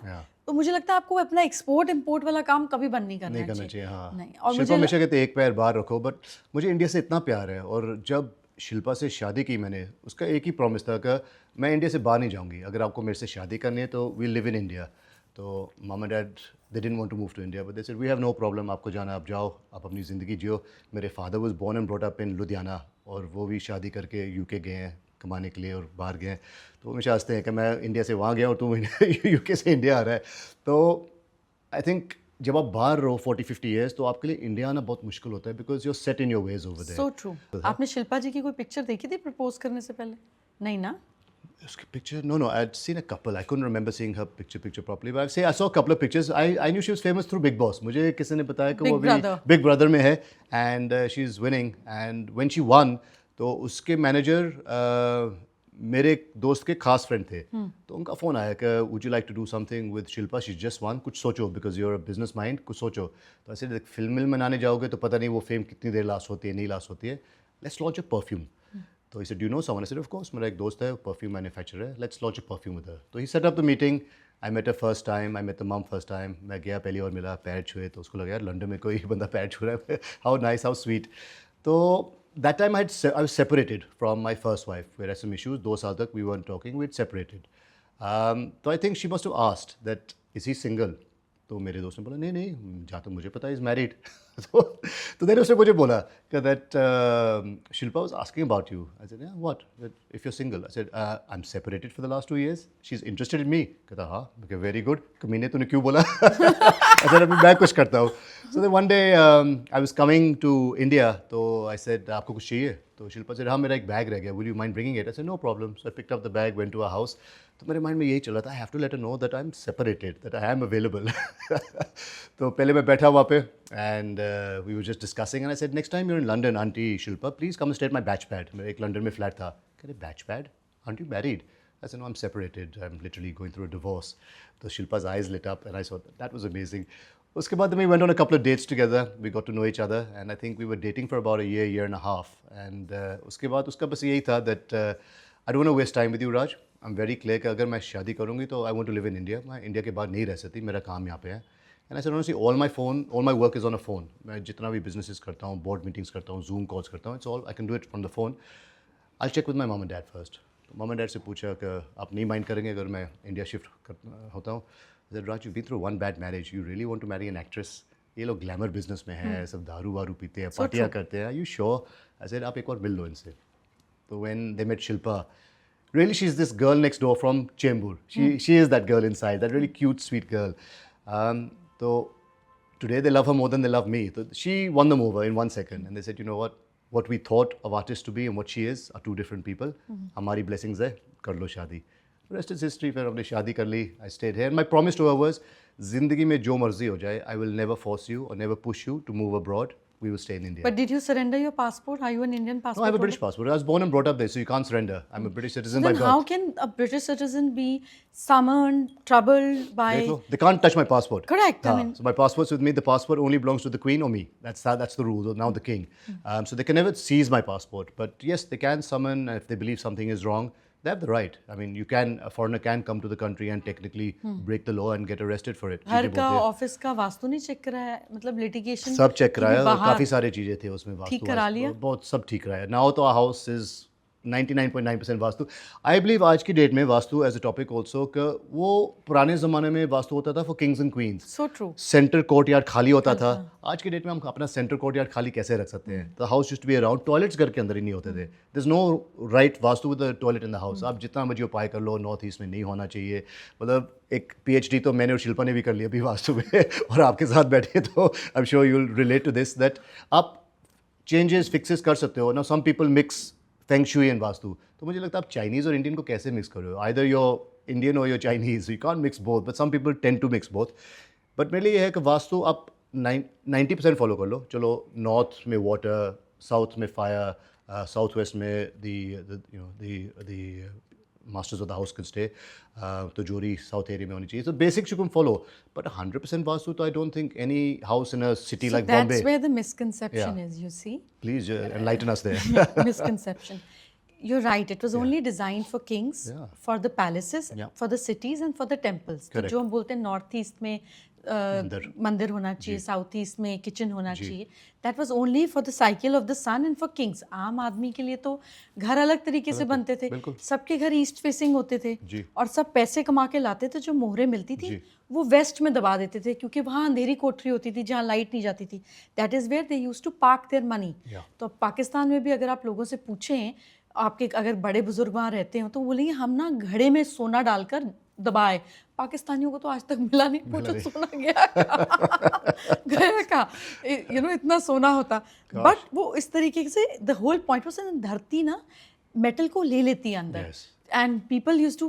तो मुझे लगता है आपको अपना एक्सपोर्ट इंपोर्ट वाला काम कभी बंद नहीं करना चाहिए। हाँ। नहीं, और शिल्पा हमेशा कहते एक पैर बाहर रखो, बट मुझे इंडिया से इतना प्यार है। और जब शिल्पा से शादी की मैंने, उसका एक ही प्रॉमिस था कि मैं इंडिया से बाहर नहीं जाऊंगी, अगर आपको मेरे से शादी करनी है तो वी लिव इन इंडिया। तो mama dad they didn't want to move to India, but they said we have no problem, आपको जाना आप जाओ, आप अपनी ज़िंदगी जियो। मेरे father was born and brought up in Ludhiana, और वो भी शादी करके यूके गए हैं कमाने के लिए और बाहर गए हैं। तो वो हमेशा हंसते हैं कि मैं इंडिया से वहाँ गया और तुम यूके से इंडिया आ रहा है। तो आई थिंक जब आप बाहर रहो 40-50 ईयर्स, तो आपके लिए इंडिया आना बहुत मुश्किल होता है, because you are set in your ways over there. So true. आपने शिल्पा जी की कोई पिक्चर देखी थी प्रपोज करने से पहले? नहीं ना? उसकी picture? No, I'd seen a couple. I couldn't remember seeing her picture properly. But I saw a couple of pictures. I knew she was famous through Big Boss. मुझे किसी ने बताया कि वो भी Big Brother में है, and she's winning. And when she won, तो उसके मैनेजर मेरे एक दोस्त के खास फ्रेंड थे। तो उनका फ़ोन आया कि would you like to do something with Shilpa? She's just won. कुछ सोचो, because you're a business mind. कुछ सोचो। तो ऐसे फिल्म बनाने जाओगे तो पता नहीं वो फेम कितनी देर लास्ट होती है, नहीं लास्ट होती है। Let's launch a perfume. तो he said, do you know someone? I said, of course, मेरा एक दोस्त है, परफ्यूम मैन्युफैक्चरर है, let's launch a perfume with her. तो he set up the meeting, I met a first time, I met the mum first time. मैं गया पहली बार मिला, पैर छुए तो उसको लगा यार लंदन में कोई बंदा पैर छू रहा है. How nice, how sweet. तो that time I was separated from my first wife. Where some issues, 2 साल तक we weren't talking, we separated. तो I think she must have asked that is he single. तो मेरे दोस्त ने बोला नहीं नहीं, जहाँ तक मुझे पता है इज़ मैरिड. तो देन उसने मुझे बोला कि that Shilpa was asking about you. I said what, if you are single. I said I am separated for the last 2 years. She is interested in me. कहता हाँ. Very good. कमीने तूने क्यों बोला? आई सेड अभी मैं कुछ करता हूँ. So one day I was coming to India. तो आई सेड आपको कुछ चाहिए? तो शिल्पा सेड हाँ मेरा एक बैग रह गया, will you mind bringing it? I said no problem. So I picked up the bag, went to a house. तो मेरे माइंड में यही चल रहा था, I have to let her know that I am separated, that I am available. तो पहले मैं बैठा वहाँ पे and we were just discussing and I said next time you in London aunty Shilpa please come stay at my batch pad. मेरा एक London में flat था. कह रहे batch pad, aunt you married? I said, no, I'm separated. I'm literally going through a divorce. So Shilpa's eyes lit up and I saw that was amazing. Uske baad we went on a couple of dates together. We got to know each other and I think we were dating for about a year and a half. And uske baad uska bas yahi tha that I don't want to waste time with you, Raj. I'm very clear कि अगर मैं शादी करूँगी तो I want to live in India. मैं India के बाहर नहीं रह सकती. मेरा काम यहाँ पे है. And I said, honestly, all my work is on a phone. मैं जितना भी businesses करता हूँ, board meetings करता हूँ, Zoom calls करता हूँ, it's all I can do it from the phone. I'll check with my mom and dad first. तो मम एंड डैड से पूछा कि आप नहीं माइंड करेंगे अगर मैं इंडिया शिफ्ट होता हूँ? Raj you been through one bad marriage, you really want to marry an actress? ये लोग ग्लैमर बिजनेस में हैं, सब दारू वारू पीते हैं, पार्टियाँ करते हैं. You sure? आई सेड आप एक बार मिल लो इनसे. तो when they met Shilpa, really she's this girl next door from Chembur. She is that girl inside, that really cute sweet girl. So today they love her more than they love me. So she won them over in 1 second and they said, you know what we thought of artists to be and what she is are two different people. हमारी blessings है, कर लो शादी. Rest is history. फिर हमने शादी कर ली. I stayed here. My promise to her was, जिंदगी में जो मर्जी हो जाए, I will never force you or never push you to move abroad. We will stay in India. But did you surrender your passport? Are you an Indian passport? No, I have a British holder? passport. I was born and brought up there, so you can't surrender. I'm a British citizen by Then birth. how can a British citizen be summoned, troubled by? देख लो, they can't touch my passport. Correct, I हाँ, mean- so my passport's with me. The passport only belongs to the Queen or me. That's the rule. So now the King. So they can never seize my passport. But yes, they can summon if they believe something is wrong. They have the right. I mean, a foreigner can come to the country and technically break the law and get arrested for it. हर चीजें का बोलते हैं. Office का वास्तु नहीं check कराया है, मतलब litigation सब चेक कराया और काफ़ी सारी चीज़ें थे उसमें वास्तु ठीक करा लिया? बहुत सब ठीक कराया. नाउ तो house is 99.9% vastu. I believe आज की डेट में vastu as a topic also कि वो पुराने ज़माने में वास्तु होता था for kings and queens. So true. Centre courtyard खाली होता था. आज की डेट में हम अपना सेंटर कोर्टयार्ड खाली कैसे रख सकते हैं? The house used to be around. Toilets घर के अंदर ही नहीं होते थे. There is no right vastu with the toilet in the house. आप जितना मर्जी उपाय कर लो, नॉर्थ ईस्ट में नहीं होना चाहिए. मतलब एक PhD तो मैंने और शिल्पा ने भी कर लिया अभी वास्तु में और आपके साथ बैठे तो I am sure you will relate to this that आप चेंजेस फिक्सेस कर सकते हो. Now some people mix feng shui and vastu. तो मुझे लगता है आप चाइनीज़ और इंडियन को कैसे मिक्स कर रहे हो? आइदर योर इंडियन और your Chinese. You can't mix both, but some people tend to mix both. But मेरे लिए ये है कि वास्तु आप 90% फॉलो कर लो. चलो नॉर्थ में वाटर, साउथ में फायर, साउथ वेस्ट में the masters of the house can stay. तो जोरी साउथ एरिया में होनी चाहिए. So basics you can follow, but 100% vastu तो I don't think any house in a city So like that's Bombay. where the misconception Yeah. is, you see. Please enlighten us there. Misconception. You're right. It was only designed for kings, Yeah. for the palaces, Yeah. for the cities and for the temples. तो Correct. जो हम बोलते हैं north east में मंदिर होना चाहिए, south east में किचन होना चाहिए. That was only for the cycle of the sun and for kings. आम आदमी के लिए तो घर अलग तरीके से बनते थे. बिल्कुल. सबके घर ईस्ट फेसिंग होते थे जी. और सब पैसे कमा के लाते थे. जो मोहरें मिलती थी जी. वो वेस्ट में दबा देते थे क्योंकि वहाँ अंधेरी कोठरी होती थी जहाँ लाइट नहीं जाती थी. That is where they used to park their money. Yeah. तो पाकिस्तान में भी अगर आप लोगों से पूछें, आपके अगर बड़े बुजुर्ग वहाँ रहते हो तो बोलेंगे हम ना घड़े में सोना डालकर दबाए. पाकिस्तानियों को तो आज तक मिला नहीं. पूछो सोना गया गया का, यू नो, इतना सोना होता. बट वो इस तरीके से द होल पॉइंट वाज धरती ना मेटल को ले लेती है अंदर. Yes. And people use to,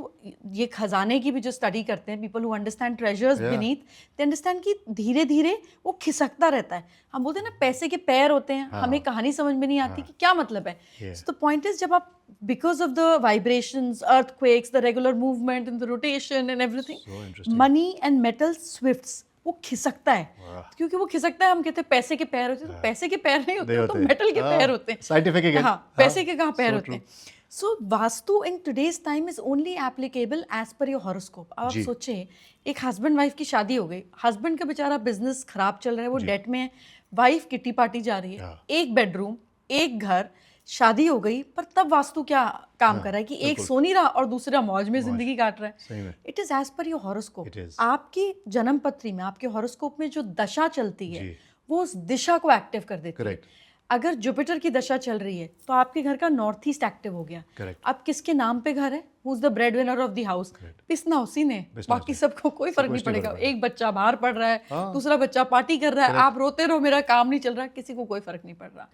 ये खजाने की भी जो स्टडी करते हैं, people who understand treasures beneath, they understand कि धीरे धीरे वो खिसकता रहता है. हम बोलते हैं ना पैसे के पैर होते हैं. हमें कहानी समझ में नहीं आती कि क्या मतलब है. सो द पॉइंट इज जब आप because of the vibrations, earthquakes, the regular movement and the rotation and everything, money and metal Swift's, वो खिसकता है. क्योंकि वो खिसकता है, हम कहते हैं पैसे के पैर होते हैं. तो पैसे के पैर नहीं होते, तो मेटल के पैर होते हैं. Scientific again. हाँ, पैसे के कहाँ पैर होते हैं. So vastu in today's time is only applicable as per your horoscope. अब आप जी। सोचें, एक हस्बैंड वाइफ की शादी हो गई, हस्बैंड का बेचारा बिजनेस खराब चल रहा है, वो डेट में है, वाइफ किटी पार्टी जा रही है, हाँ। एक बेडरूम, एक घर, शादी हो गई, पर तब वास्तु क्या काम कर रहा है कि एक सो नहीं रहा और दूसरा मौज में जिंदगी काट रहा सही है। में। It is as per your horoscope. It is. आपकी जन्म पत्री में, आपके हॉरोस्कोप में जो दशा चलती है जी। वो उस दिशा को एक्टिव कर देती है। Correct. अगर जुपिटर की दशा चल रही है तो आपके घर का नॉर्थ ईस्ट एक्टिव हो गया। Correct. अब किसके नाम पे घर है, who is the breadwinner of the house, पिसना उसी ने, पिसना बाकी उसी। सबको कोई फर्क नहीं कुछ नहीं पड़ेगा। फर्क एक बच्चा बाहर पढ़ रहा है, हाँ। दूसरा बच्चा पार्टी कर रहा है, आप रोते रहो मेरा काम नहीं चल रहा, किसी को कोई फर्क नहीं पड़ रहा।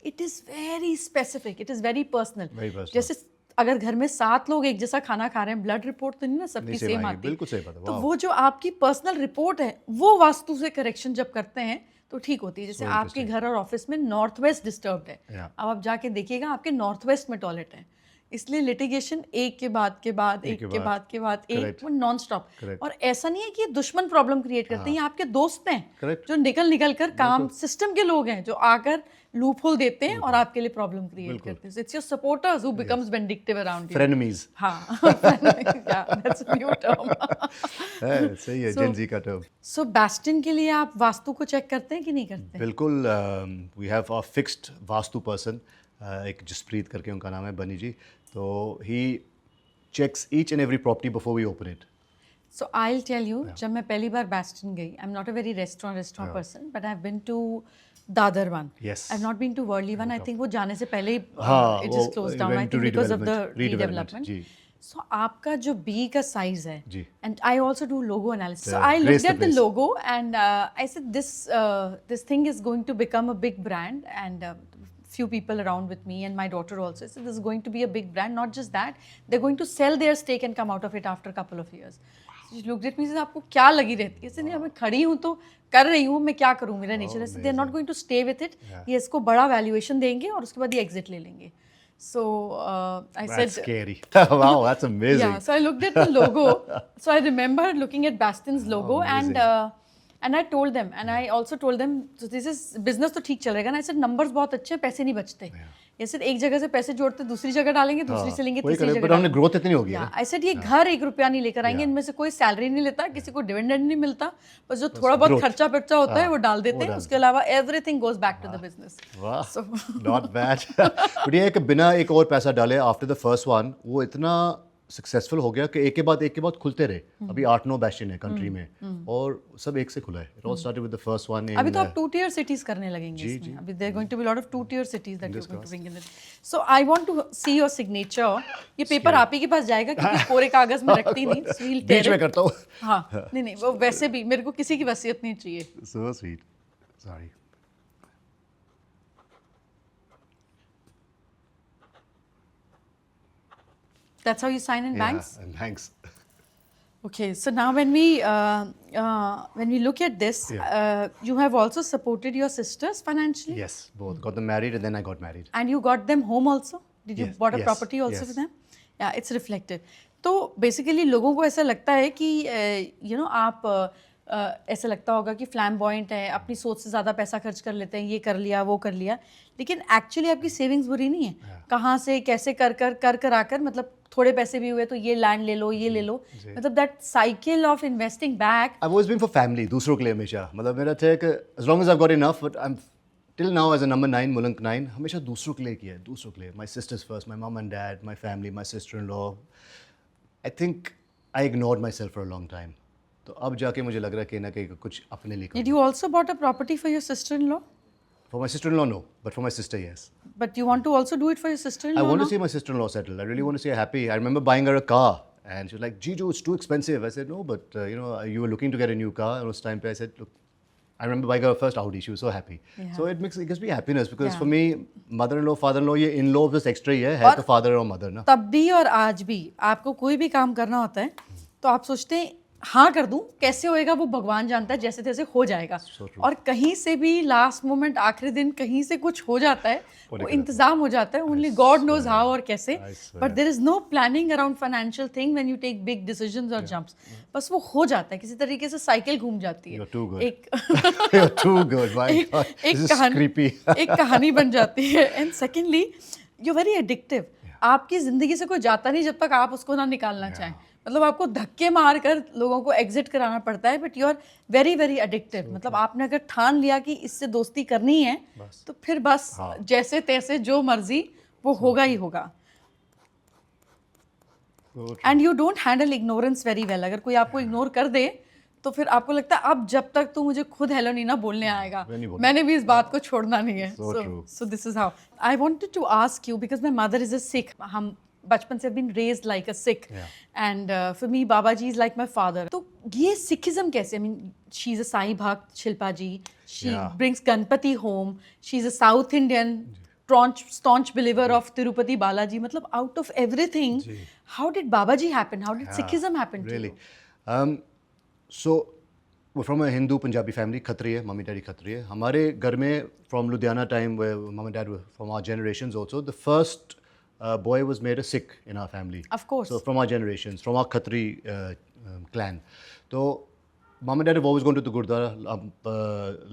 It is very specific, it is very Very personal. personal. जैसे अगर घर में 7 लोग एक जैसा खाना खा रहे हैं, ब्लड रिपोर्ट तो नहीं ना सबकी नहीं same सेम आएगी, आती। बिल्कुल सही बात है, तो wow. वो जो आपकी पर्सनल रिपोर्ट है वो वास्तु से करेक्शन जब करते हैं तो ठीक होती है। जैसे So आपके घर और ऑफिस में नॉर्थ वेस्ट डिस्टर्ब्ड है, Yeah. अब आप जाके देखिएगा आपके नॉर्थ वेस्ट में टॉयलेट है, इसलिए लिटिगेशन एक के बाद के बाद एक के बाद के बाद एक, Correct. वो नॉन स्टॉप। Correct. और ऐसा नहीं है कि ये दुश्मन प्रॉब्लम क्रिएट करते हैं, ये आपके दोस्त हैं Correct. जो निकल कर काम, सिस्टम के लोग हैं जो आकर लूप होल देते हैं और आपके लिए प्रॉब्लम क्रिएट करते हैं। It's your supporters who becomes vindictive around you. Frenemies. हाँ, yeah, that's a new term. है, सही है, So- Gen Z का term. So, Bastion के लिए आप वास्तु को चेक करते हैं कि नहीं करते? बिल्कुल, we have a fixed vastu person, एक जसप्रीत करके उनका नाम है, बनी जी। तो he checks each and every property before we open it. So I'll tell you, जब मैं पहली बार Bastion गई, I'm not a very restaurant person, but I've been to Dadar one. Yes. I've not been to Worli one. I think वो जाने से पहले ही हाँ, it वो just closed down. I went to think because of the redevelopment, redevelopment. Ji. So आपका जो B का size है, जी। and I also do logo analysis. So Yeah, I grace looked at the the place. logo and I said this thing is going to become a big brand, and few people around with me and my daughter also said this is going to be a big brand. Not just that, they're going to sell their stake and come out of it after a couple of years. She looked at me and said, आपको क्या लगी रहती है? नहीं, मैं खड़ी हूँ तो कर रही हूँ, मैं क्या करूँ, मेरा नेचर है। They're not going to stay with it. ये इसको बड़ा वैल्यूएशन देंगे और उसके बाद ये एग्जिट ले लेंगे। So I That's said, scary. Wow, that's amazing. yeah. So I looked at the logo. So I remember looking at Bastion's logo and I told them, and I also told them, so this is business तो ठीक चल रहेगा ना। I said numbers बहुत अच्छे हैं, पैसे नहीं बचते। ये सिर्फ एक जगह से पैसे जोड़ते दूसरी जगह डालेंगे, दूसरी से लेंगे, वही तीसरी करें, जगह but हमने डालेंगे। growth इतनी होगी Yeah, ना। I said ये घर 1 रुपया नहीं लेकर आएंगे, इनमें से कोई सैलरी नहीं लेता, किसी को डिविडेंड नहीं मिलता, बस जो थोड़ा बहुत growth. खर्चा पर्चा होता है वो डाल देते हैं, डाल उसके अलावा everything goes back to the business. वाह, So नॉट बैड। बट ये है कि बिना एक और पैसा डाले आफ्टर द फर्स्ट वन वो इतना सक्सेसफुल हो गया कि एक के बाद खुलते रहे। अभी 8-9 बैशन है कंट्री में और सब एक से खुला है। It all started with the first one. अभी तो आप 2-tier cities करने लगेंगे इसमें। अभी there going to be lot of 2-tier cities that you're going to bring in it. So I want to see your signature. ये paper आप ही के पास जाएगा क्योंकि कोरे कागज में रखती नहीं। So we'll tear बीच में it. करता हूँ। हाँ, नहीं वो वैसे भी मेरे को किसी की वसीयत नहीं चाहिए। So sweet. Sorry. That's how you sign in banks? Yeah, and thanks. Okay, so now when we look at this, you have also supported your sisters financially, Yes, both. Got them married and then I got married. and you got them home also. Did you Yes, bought a yes, property also yes. for them? Yeah, it's reflective. तो basically लोगों को ऐसा लगता है कि आप ऐसा लगता होगा कि फ्लैम्बॉयंट है, अपनी सोच से ज़्यादा पैसा खर्च कर लेते हैं, ये कर लिया वो कर लिया, लेकिन एक्चुअली आपकी सेविंग्स बुरी नहीं है। कहाँ से कैसे कर आकर मतलब थोड़े पैसे भी हुए तो ये लैंड ले लो, ये ले लो, मतलब that cycle of investing back. I've always been for family, दूसरों के लिए हमेशा। मतलब मेरा था कि as long as I've got enough, but I'm till now as a number 9, Mulunk 9, हमेशा दूसरों के लिए किया है, दूसरों के लिए। My sisters first, my mom and dad, my family, my sister-in-law. I think I ignored myself for a long time. तो अब जाके मुझे लग रहा है कि ना कहीं कुछ अपने लिए Did करूँ। you also bought a property for your sister-in-law? For my sister-in-law, no, but for my sister, yes. But you want to also do it for your sister-in-law? I want now? to see my sister-in-law settle. I really want to see her happy. I remember buying her a car, and she was like, "Jiju, it's too expensive." I said, "No, but you were looking to get a new car." And it was time. I said, "Look, I remember buying her first Audi. She was so happy." Yeah. So it gives me happiness because Yeah. for me, mother-in-law, father-in-law, ये in-law just extra ही है तो father और mother ना. तब भी और आज भी आपको कोई भी काम करना होता है तो आप सोचते हैं हाँ कर दूं, कैसे होएगा वो भगवान जानता है, जैसे तैसे हो जाएगा। और कहीं से भी लास्ट मोमेंट आखिरी दिन कहीं से कुछ हो जाता है, वो इंतजाम हो जाता है। ओनली गॉड नोज हाउ और कैसे, but there is no planning around financial thing when you take big decisions और जंप्स। बस वो हो जाता है, किसी तरीके से साइकिल घूम जाती है। You're too good. एक You're too good. My God, एक this is कहानी creepy. एक कहानी बन जाती है। And secondly you very addictive. आपकी ज़िंदगी से कोई जाता नहीं जब तक आप उसको ना निकालना चाहें। मतलब आपको धक्के मार कर लोगों को एग्जिट कराना पड़ता है, but you are very very addictive. मतलब आपने अगर ठान लिया कि इससे दोस्ती करनी है तो फिर बस जैसे तैसे जो मर्जी वो होगा ही होगा। And you don't handle ignorance very well. अगर कोई आपको इग्नोर कर दे तो फिर आपको लगता है अब जब तक तू मुझे खुद हेलो नहीं ना बोलने आएगा, मैंने भी इस बात को छोड़ना नहीं है। So this is how I wanted to ask you, because my mother is a Sikh, हम बचपन से been raised like a Sikh, and for me Baba ji is like my father. तो ये सिखिज्म कैसे, I mean she is a Sai bhakt, Shilpa ji, she brings Ganpati home, she is a South Indian staunch believer of Tirupati Balaji. Matlab, out of everything, how did Babaji happen? How did Sikhism happen to really. you? So, we're from a Hindu Punjabi family, Khatriya, mummy daddy Khatriya. हमारे घर में from Ludhiana time, where mom and dad were from our generations also, the first boy was made a Sikh in our family. Of course. So from our generations, from our Khatri clan. So mom and dad have always gone to the Gurdwara.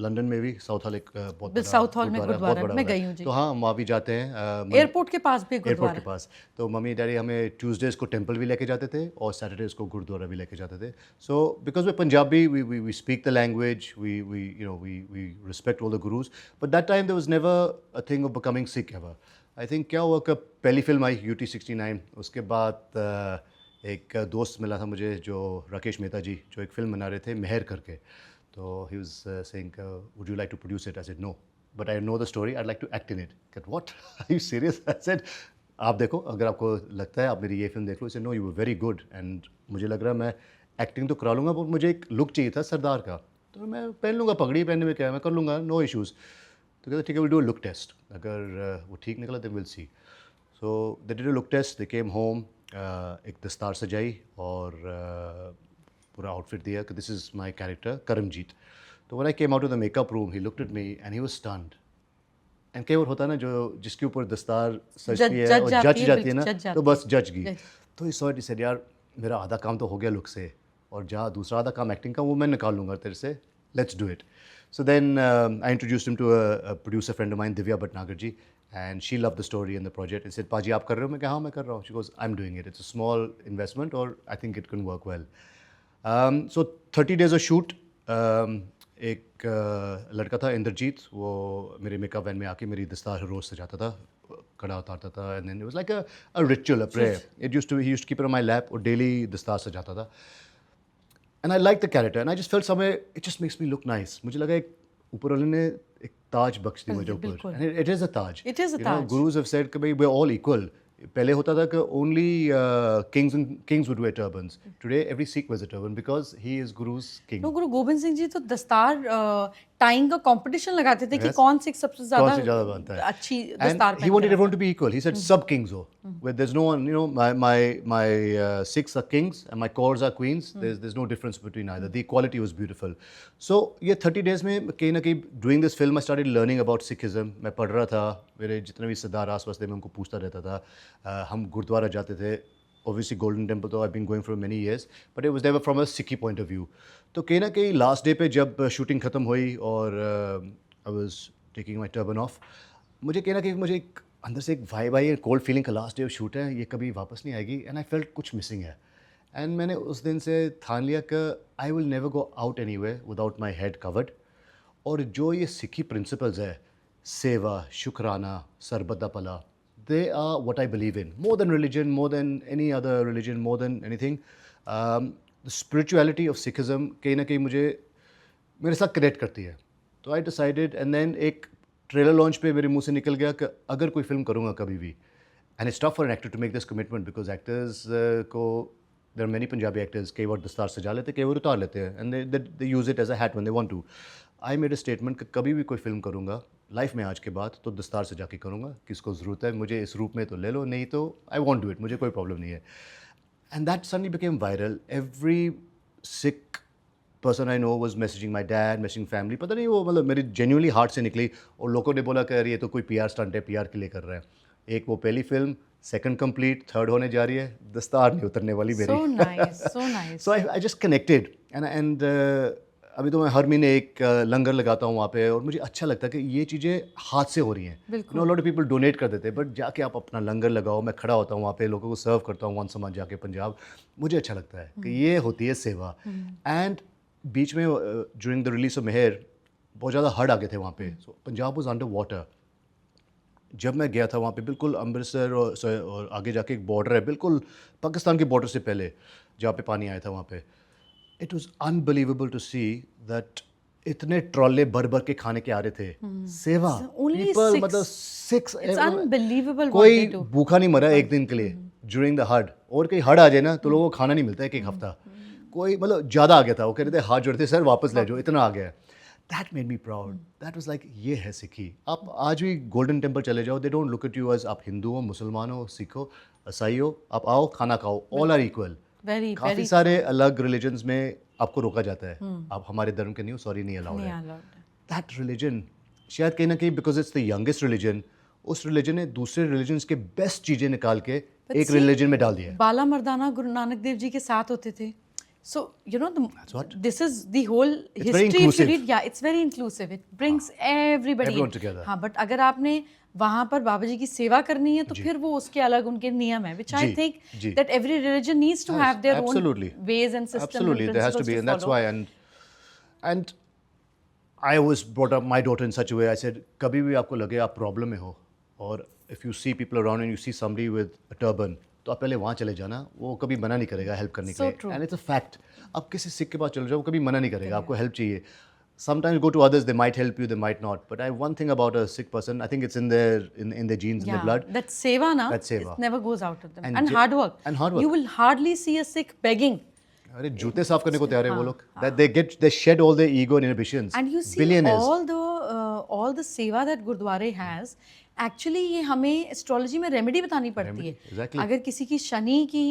London में भी South Hall एक बहुत बड़ा South Hall में बहुत गुरुद्वारा बड़ा मैं है। गई हूँ जी। तो हाँ, हम वहाँ भी जाते हैं। एयरपोर्ट के पास भी एयरपोर्ट गुरुद्वारा के पास। तो मम्मी डैडी हमें ट्यूसडेज को टेंपल भी लेके जाते थे और सैटरडेज को गुरुद्वारा भी लेके जाते थे। So because we Punjabi, we speak the language, we respect all the gurus, but that time there was never a thing of becoming Sikh ever. I think क्या हुआ कि पहली फिल्म आई UT69, उसके बाद एक दोस्त मिला था मुझे जो राकेश मेहता जी, जो एक फ़िल्म बना रहे थे मेहर करके। तो he was saying would you like to produce it? I said no, but I know the story, I like to act in it. कहते what, are you serious? I said आप देखो, अगर आपको लगता है आप मेरी ये फिल्म देख लो। इसे no, you were very good, and मुझे लग रहा है मैं एक्टिंग तो करा लूँगा, पर मुझे एक लुक चाहिए था सरदार का, तो मैं पहन लूँगा, पगड़ी पहनने में क्या है, मैं कर लूँगा, नो इशूज़। तो कहते ठीक है, will do a look test, अगर वो ठीक निकला then will see. So they did a look test, they came home, एक दस्तार सजाई और पूरा आउटफिट दिया कि this is my character Karamjeet. तो when I came out of the makeup room, he looked at me and he was stunned. And कई बार होता है ना, जो जिसके ऊपर दस्तार सजती है और जज जाती है ना, तो बस जज गई। तो ही सॉट, ही सेड यार मेरा आधा काम तो हो गया लुक से, और जहाँ दूसरा आधा काम एक्टिंग का वो मैं निकाल लूँगा तेरे से, let's do it. So then I introduced him to a producer friend of mine, Divya Bhatnagar ji, and she loved the story and the project and said, Paji, आप कर रहे हो? मैं कहा हाँ मैं कर रहा हूँ। She goes, I'm doing it. It's a small investment or I think it can work well. So 30 days of shoot. एक लड़का था इंद्रजीत, वो मेरे मेकअप वैन में आके मेरी दस्तार रोज सजाता था, कड़ा उतारता था, and then it was like a ritual, a prayer. He used to keep it on my lap और daily दस्तार सजाता था। And I liked the character, and I just felt somewhere it just makes me look nice. मुझे लगा एक ऊपर वाले ने एक ताज बख्श दी मुझे ऊपर, and it is a Taj. It is a Taj. Gurus have said कि भाई we're all equal. पहले होता था कि only kings would wear turbans. Today every Sikh wears a turban because he is Guru's king. No, Guru Gobind Singh ji तो दस्तार tying का competition लगाते थे कि कौन सिख सबसे ज्यादा बनता है, अच्छी दस्तार and he wanted everyone to be equal. He said sub kings हो, where there's no one, my Sikhs are kings and my Kaurs are queens. There's no difference between either. The equality was beautiful. So ये 30 days में कहीं ना कहीं doing this film I started learning about Sikhism. मैं पढ़ रहा था, मेरे जितने भी सरदार आस-पास थे मैं उनको पूछता रहता था। हम गुरुद्वारा जाते थे, obviously Golden Temple तो I've been going for many years, but it was never from a Sikhi point of view. तो कहीं ना कहीं लास्ट डे पे जब शूटिंग ख़त्म हुई और I was taking my turban of, मुझे कहीं ना कहीं मुझे एक अंदर से एक वाइब आई, कोल्ड फीलिंग का लास्ट डे ऑफ शूट है, ये कभी वापस नहीं आएगी, एंड आई फेल्ट कुछ मिसिंग है। एंड मैंने उस दिन से ठान लिया कि I will never go out anywhere without my head covered. और जो ये सिखी प्रिंसिपल्स है, सेवा, शुक्राना, सरबत दा भला, they are what I believe in, more than religion, more than any other religion, more than anything. The spirituality of Sikhism कहीं ना कहीं मुझे मेरे साथ कनेक्ट करती है। तो I decided, and then एक ट्रेलर लॉन्च पे मेरे मुंह से निकल गया कि अगर कोई फिल्म करूँगा कभी भी, and it's tough for an actor to make this commitment because actors को there are many Punjabi actors, कई बार दस्तार सजा लेते, कई बार उतार लेते हैं, and they use it as a hat when they want to. I made a statement कि कभी भी कोई फिल्म करूँगा लाइफ में आज के बाद तो दस्तार सजा के करूँगा, किसको ज़रूरत है मुझे इस रूप में तो ले लो, नहीं तो आई वॉन्ट डू इट, मुझे कोई प्रॉब्लम नहीं है। And that suddenly became viral. Every Sikh person I know was messaging my dad, messaging family, पता नहीं वो मतलब मेरी जेन्युइनली हार्ट से निकली, और लोगों ने बोला कि यार ये तो कोई PR स्टंट है, PR के लिए कर रहा है। एक वो पहली फिल्म, सेकंड कंप्लीट, थर्ड होने जा रही है, दस्तार नहीं उतरने वाली मेरी। So nice, so nice. So I just connected, and अभी तो मैं हर महीने एक लंगर लगाता हूँ वहाँ पे, और मुझे अच्छा लगता है कि ये चीज़ें हाथ से हो रही हैं. बिल्कुल. लॉट ऑफ पीपल डोनेट कर देते हैं, बट जाके आप अपना लंगर लगाओ. मैं खड़ा होता हूँ वहाँ पे, लोगों को सर्व करता हूँ वन समाज जाके पंजाब. मुझे अच्छा लगता है कि ये होती है सेवा. एंड बीच में ड्यूरिंग द रिलीज ऑफ मेहर बहुत ज़्यादा हड़ आ गए थे वहाँ पे. सो पंजाब वाज अंडर वाटर. जब मैं गया था वहाँ पे, बिल्कुल अमृतसर और आगे जाके एक बॉर्डर है, बिल्कुल पाकिस्तान के बॉर्डर से पहले जहाँ पे पानी आया था वहाँ पे. It was unbelievable to see that इतने ट्रॉले भर भर के खाने के आ रहे थे. सेवा. only People, 6. मतलब 6. It's unbelievable what कोई they do. भूखा नहीं मरा एक दिन के लिए ड्यूरिंग द हड. और कहीं हड़ आ जाए ना तो लोगों को खाना नहीं मिलता एक हफ्ता. कोई मतलब ज़्यादा आ गया था, वो कह रहे थे हाथ जोड़ते थे, सर वापस ले जाओ, इतना आ गया. That made me proud. That was like ये है सिक्की. आप आज भी गोल्डन टेम्पल चले जाओ, they don't look at you as आप हिंदू हो, मुसलमान हो, सिख हो, ईसाई हो. आप आओ, खाना खाओ, ऑल आर इक्वल. Very, काफ़ी very सारे अलग रिलीजन्स में आपको रोका जाता है. आप हमारे धर्म के नहीं हो, सॉरी, नहीं अलाउड नहीं है. allowed. दैट रिलीजन शायद कहीं ना कहीं because it's the youngest religion, उस रिलीजन ने दूसरे रिलीजन्स के बेस्ट चीज़ें निकाल के एक रिलीजन में डाल दिया है. बाला मर्दाना गुरु नानक देव जी के साथ होते थे. So, you know, what? this is the whole It's very history. If you inclusive. read, yeah, it's very inclusive. It brings everybody Everyone in. together. हाँ, but अगर आपने वहाँ पर बाबा जी की सेवा करनी है तो फिर वो उसके अलग उनके नियम है. Which I ji, think ji. that every religion needs to have their Absolutely. own ways and systems Absolutely, and there has to principles be, to and that's follow. why. And I always brought up my daughter in such a way. I said, कभी भी आपको लगे आप problem में हो, और if you see people around and you see somebody with a turban, तो आप पहले वहाँ चले जाना. वो कभी मना नहीं करेगा हेल्प करने के So लिए. true. And it's a fact. आप किसी सिख के पास चले जाओ, वो कभी मना नहीं करेगा. आपको हेल्प चाहिए. Sometimes go to others, they might help you, they might not. But one thing about a Sikh person, I think it's in their genes, in their Yeah, blood. that seva na, That seva. it never goes out of them. And And hard work. and hard work. You will hardly see a Sikh begging. अरे जूते साफ करने को तैयार है वो लोग. That they shed all their ego and inhibitions. And you see Billionaires. all the seva that गुरुद्वारे has, actually ये हमें एस्ट्रोलॉजी में रेमेडी बतानी पड़ती है. exactly. अगर किसी की शनि की,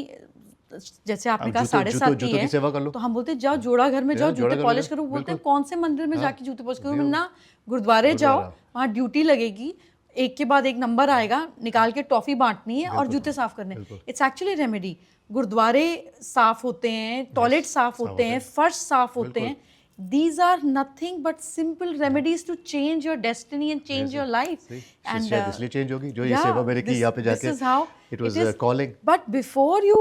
जैसे आपने अब कहा जूते- 7.5 की जूतों की सेवा कर लो. है, तो हम बोलते हैं जाओ जोड़ा घर में जाओ, जोड़ा जूते घर में पॉलिश जाओ, करो. बोलते हैं बिल्कुल. कौन से मंदिर में जाके जूते पॉलिश करो ना, गुरुद्वारे जाओ, वहाँ ड्यूटी लगेगी, एक के बाद एक नंबर आएगा, निकाल के टॉफी बांटनी है और जूते साफ करने. It's actually remedy. गुरुद्वारे साफ होते हैं, टॉयलेट साफ होते हैं, फर्श साफ होते हैं. These are nothing but simple remedies to change your destiny and change your life. See, And शायद इसलिए चेंज होगी जो ये yeah, सेवा मेरे की यहाँ पे this जाके. is how It was is. calling. But before you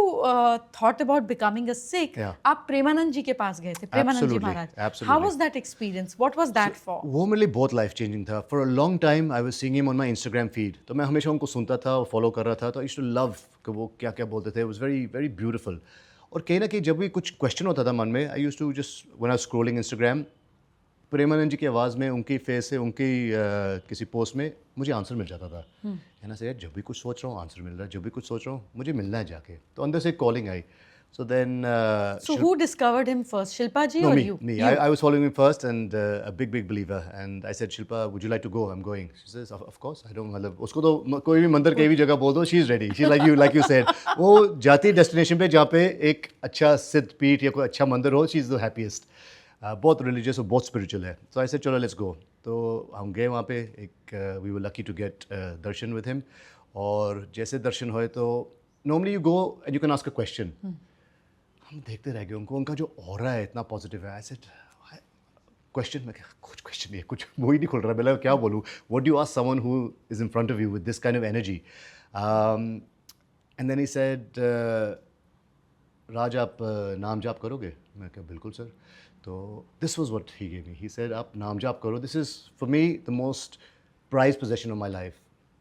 thought about becoming a Sikh, Yeah. आप प्रेमानंद जी के पास गए थे, प्रेमानंद जी Absolutely, Maharaj. How absolutely. was that experience? What was that for? वो मेरे लिए बहुत लाइफ चेंजिंग था. For a long time I was seeing him on my Instagram feed. तो मैं हमेशा उनको सुनता था और फॉलो कर रहा था. तो आई यूज्ड टू लव कि वो क्या क्या बोलते थे. It was very very beautiful. और कहीं ना कहीं जब भी कुछ क्वेश्चन होता था मन में, I used to just when I was scrolling Instagram, Premanand ji की आवाज़ में, उनकी फेस से, उनकी किसी पोस्ट में मुझे आंसर मिल जाता था. है ना सर, जब भी कुछ सोच रहा हूँ आंसर मिल रहा है, जब भी कुछ सोच रहा हूँ मुझे मिलना है जाके. तो अंदर से कॉलिंग आई. So then So who discovered him first, Shilpa ji No, or me. you? Me. You. I was following him first, and a big believer. And I said, Shilpa, would you like to go? I'm going. She says, of course. I don't. मतलब उसको तो कोई भी मंदिर कहीं भी जगह बोल दो, she's ready. She's like you said. वो जाती है डेस्टिनेशन पे जहाँ पे एक अच्छा सिद्ध पीठ या कोई अच्छा मंदिर हो, she's the happiest. बहुत रिलीजियस और बहुत स्पिरिचुअल है. So I said, चलो let's go. तो हम गए वहाँ पे. एक we were lucky to get Darshan with him. और जैसे दर्शन हुए तो normally you go and you can ask a question. हम देखते रह गए उनको. उनका जो ऑरा है इतना पॉजिटिव है. आई सेड क्वेश्चन में कुछ क्वेश्चन नहीं है, कुछ वो ही नहीं खुल रहा. मैं क्या बोलूँ. What do you ask someone who is in front of you with this kind of energy. And then he said, Raj आप नाम जाप करोगे? मैं क्या बिल्कुल सर. तो this was what he gave me. He said आप नाम जाप करो. This is for me the most prize possession of my life.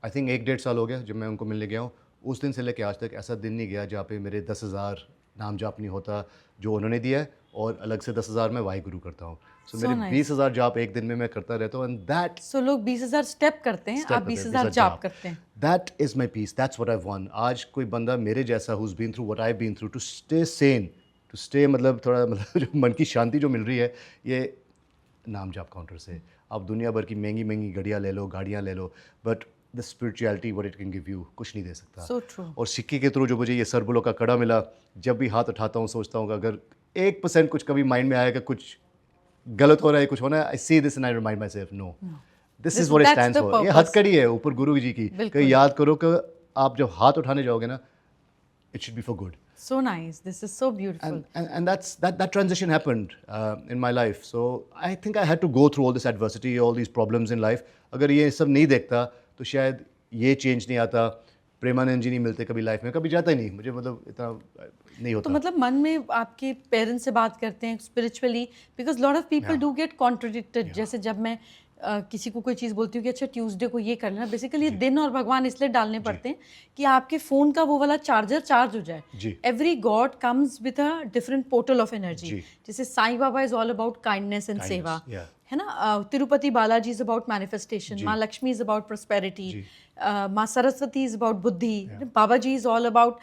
I think 1-1.5 साल हो गया जब मैं उनको मिलने गया हूँ. उस दिन से लेकर आज तक ऐसा दिन नहीं गया जहाँ पे मेरे 10,000 नाम जाप नहीं होता जो उन्होंने दिया है, और अलग से 10,000 मैं वाहिगुरु करता हूँ. सो मेरे nice. 20,000 जाप एक दिन में मैं करता रहता हूँ. एंड दैट So लोग 20,000 स्टेप करते हैं, आप 20,000 जाप करते हैं. That is my peace. That's what I want. आज कोई बंदा मेरे जैसा who's been through what I been through, to stay sane, to stay मतलब थोड़ा मतलब जो मन की शांति जो मिल रही है ये नाम जाप काउंटर से. आप दुनिया भर की महंगी महंगी गाड़ियाँ ले लो, but the spirituality what it can give you कुछ नहीं दे सकता. So true. और सिक्के के थ्रू जो मुझे ये सरबुलों का कड़ा मिला, जब भी हाथ उठाता हूँ सोचता हूँ कि अगर 1% कुछ कभी माइंड में आएगा कुछ गलत हो रहा है, कुछ होना है, I see this and I remind myself, no this is what it that's stands the for. ये purpose. हथकड़ी है ऊपर गुरु जी की. बिल्कुल. कि याद करो कि आप जब हाथ उठाने जाओगे ना, it should be for good. So nice. This is so beautiful. And that transition happenend in my life. So I think I had to go through all this adversity, all these problems in life. अगर ये सब नहीं देखता तो शायद ये change नहीं आता, प्रेमानंद जी नहीं मिलते कभी लाइफ में, कभी जाता ही नहीं, मुझे मतलब इतना नहीं होता. तो मतलब मन में आपके पेरेंट्स से बात करते हैं spiritually, because lot of people do get contradicted. जैसे जब मैं किसी को कोई चीज़ बोलती हूँ कि अच्छा ट्यूसडे को ये कर लेना, बेसिकली ये दिन और भगवान इसलिए डालने पड़ते हैं कि आपके फ़ोन का वो वाला चार्जर चार्ज हो जाए. Every god comes with a different portal of energy. जैसे Sai Baba is all about kindness and seva, है ना. Tirupati Balaji is about manifestation, माँ लक्ष्मी इज अबाउट प्रॉस्पेरिटी, माँ Saraswati is about buddhi, Baba ji is all about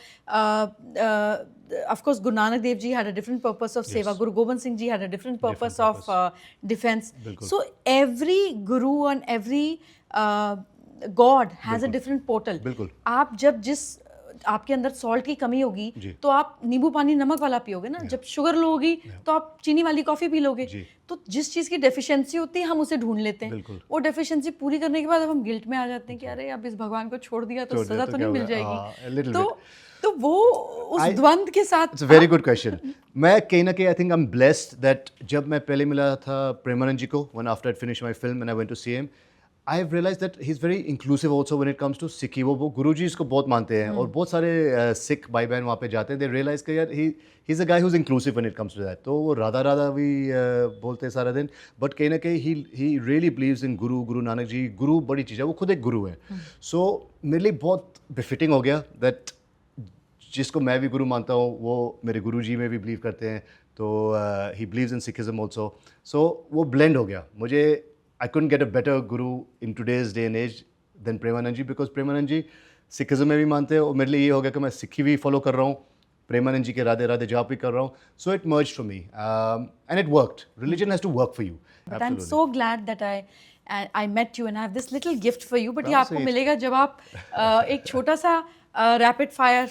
of course Guru Nanak Dev Ji had a different purpose of seva, Guru Gobind Singh Ji had a different purpose of defense. So every guru and every god has a different portal. आप जब जिस आपके अंदर salt की कमी होगी तो आप नींबू पानी नमक वाला पियोगे ना, जब शुगर लो होगी तो आप चीनी वाली कॉफी पी लोगे. तो जिस चीज़ की डेफिशिएंसी होती है हम उसे ढूंढ लेते हैं. वो डेफिशिएंसी पूरी करने के बाद अब हम गिल्ट में आ जाते हैं कि अरे अब इस भगवान को छोड़ दिया तो सजा तो नहीं मिल जाएगी. तो वो उस द्वंद के साथ. It's a very good question. मैं कहीं ना कहीं I think I am blessed that जब मैं पहले मिला था प्रेमानंद जी को, when after I finish my film and I went to see him, I have realised that he is very inclusive also when it comes to Sikhi. वो गुरु जी इसको बहुत मानते हैं और बहुत सारे सिख भाई बहन वहाँ पे जाते हैं. दे रियलाइज कि यार he is a guy who is inclusive when it comes to that. तो वो राधा राधा भी बोलते हैं सारा दिन, बट कहीं ना कहीं he really believes in Guru Nanak ji. गुरु बड़ी चीज़ है, वो खुद एक गुरु है. सो मेरे लिए बहुत बिफिटिंग हो गया दैट जिसको मैं भी गुरु मानता हूँ वो मेरे गुरु जी में भी बिलीव करते हैं. तो he believes in Sikhism also. So वो ब्लेंड हो गया. मुझे I couldn't get a better guru in today's day and as then Premanand ji, because Premanand ji Sikhism में भी मानते हैं और मेरे लिए ये हो गया कि मैं सिक्खी भी फॉलो कर रहा हूँ, प्रेमानंद जी के राधे राधे जाप भी कर रहा हूँ. So it merged for me and it worked. Religion has to work for you. But I am so glad that I met you and I have this little gift for you. But ये आपको मिलेगा जब आप एक छोटा सा rapid fire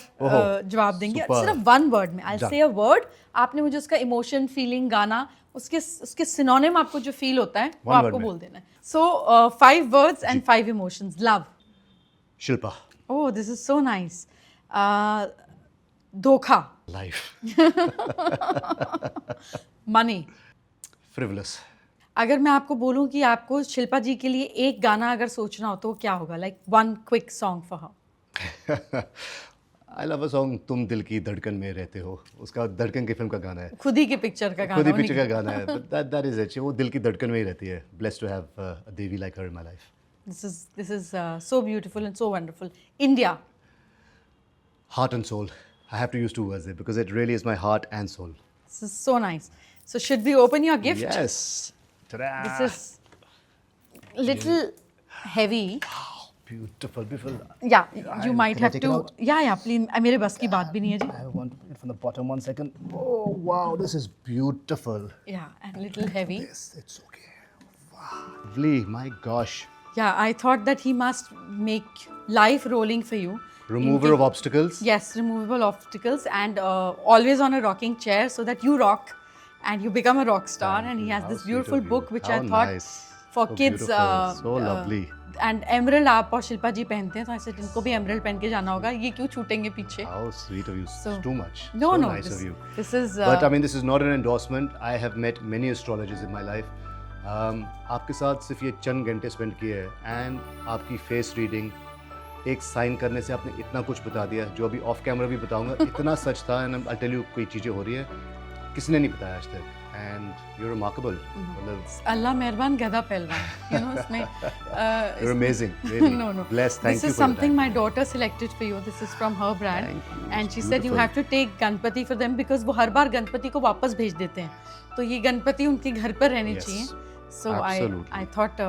जवाब देंगे सिर्फ वन वर्ड में. I'll say a word, आपने मुझे उसका इमोशन, फीलिंग, गाना, उसके सिनोनिम आपको जो फील होता है वो आपको बोल देना है. So 5 words and 5 emotions. Love. Shilpa. Oh, this is so nice. धोखा. Life. Money. Frivolous. अगर मैं आपको बोलूं कि आपको शिल्पा जी के लिए एक गाना अगर सोचना हो तो क्या होगा? Like one quick song for her. I love a song तुम दिल की धड़कन में रहते हो. उसका धड़कन की फिल्म का गाना है, खुद ही के पिक्चर का गाना. खुद ही पिक्चर का गाना है. That is it. वो दिल की धड़कन में ही रहती है. Blessed to have a devi like her in my life. This is so beautiful and so wonderful. India. Heart and soul. I have to use 2 words there because it really is my heart and soul. This is so nice. So should we open your gift? Yes. Ta-da. This is little heavy. Beautiful, beautiful. Yeah, you might Can I have take it to. out? Yeah, please. मेरे बस की बात भी नहीं है जी. I want to put it from the bottom 1 second. Oh wow, this is beautiful. Yeah, and little heavy. Yes, it's okay. Wow. Lovely, my gosh. Yeah, I thought that he must make life rolling for you. Remover of obstacles. Yes, removable obstacles and always on a rocking chair so that you rock and you become a rock star. And he has How this sweet beautiful of you. book which How I thought nice. for So kids. beautiful. So lovely. And emerald आप और शिल्पा जी पहनते हैं तो ऐसे इनको भी emerald पहन के जाना होगा. ये क्यों छूटेंगे पीछे? How sweet of you. So- Too much. No, so no. nice of you. This is. But I mean, this is not an endorsement. I have met many astrologers in my life. आपके साथ सिर्फ ये चंद घंटे spend किए हैं and आपकी face reading, एक sign करने से आपने इतना कुछ बता दिया जो अभी ऑफ कैमरा भी बताऊंगा. इतना सच था. एंड आई टेल यू कोई चीज़ें हो रही है किसी ने नहीं बताया आज तक. And you're remarkable. मतलब अल्लाह मेहरबान गधा पहलवान. You know इसमें. you're amazing. Really. No. Blessed. Thank This you is for something that. my daughter selected for you. This is from her brand. Thank you. And she It's said you beautiful. have to take Ganpati for them because वो हर बार गणपति को वापस भेज देते हैं. तो ये गणपति उनके घर पर रहने Yes. चाहिए. So Absolutely. I thought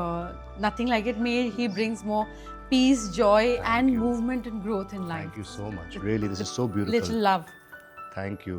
nothing like it. May he brings more peace, joy, and movement and growth in life. Thank you so much. Really, this is so beautiful. Little love. Thank you.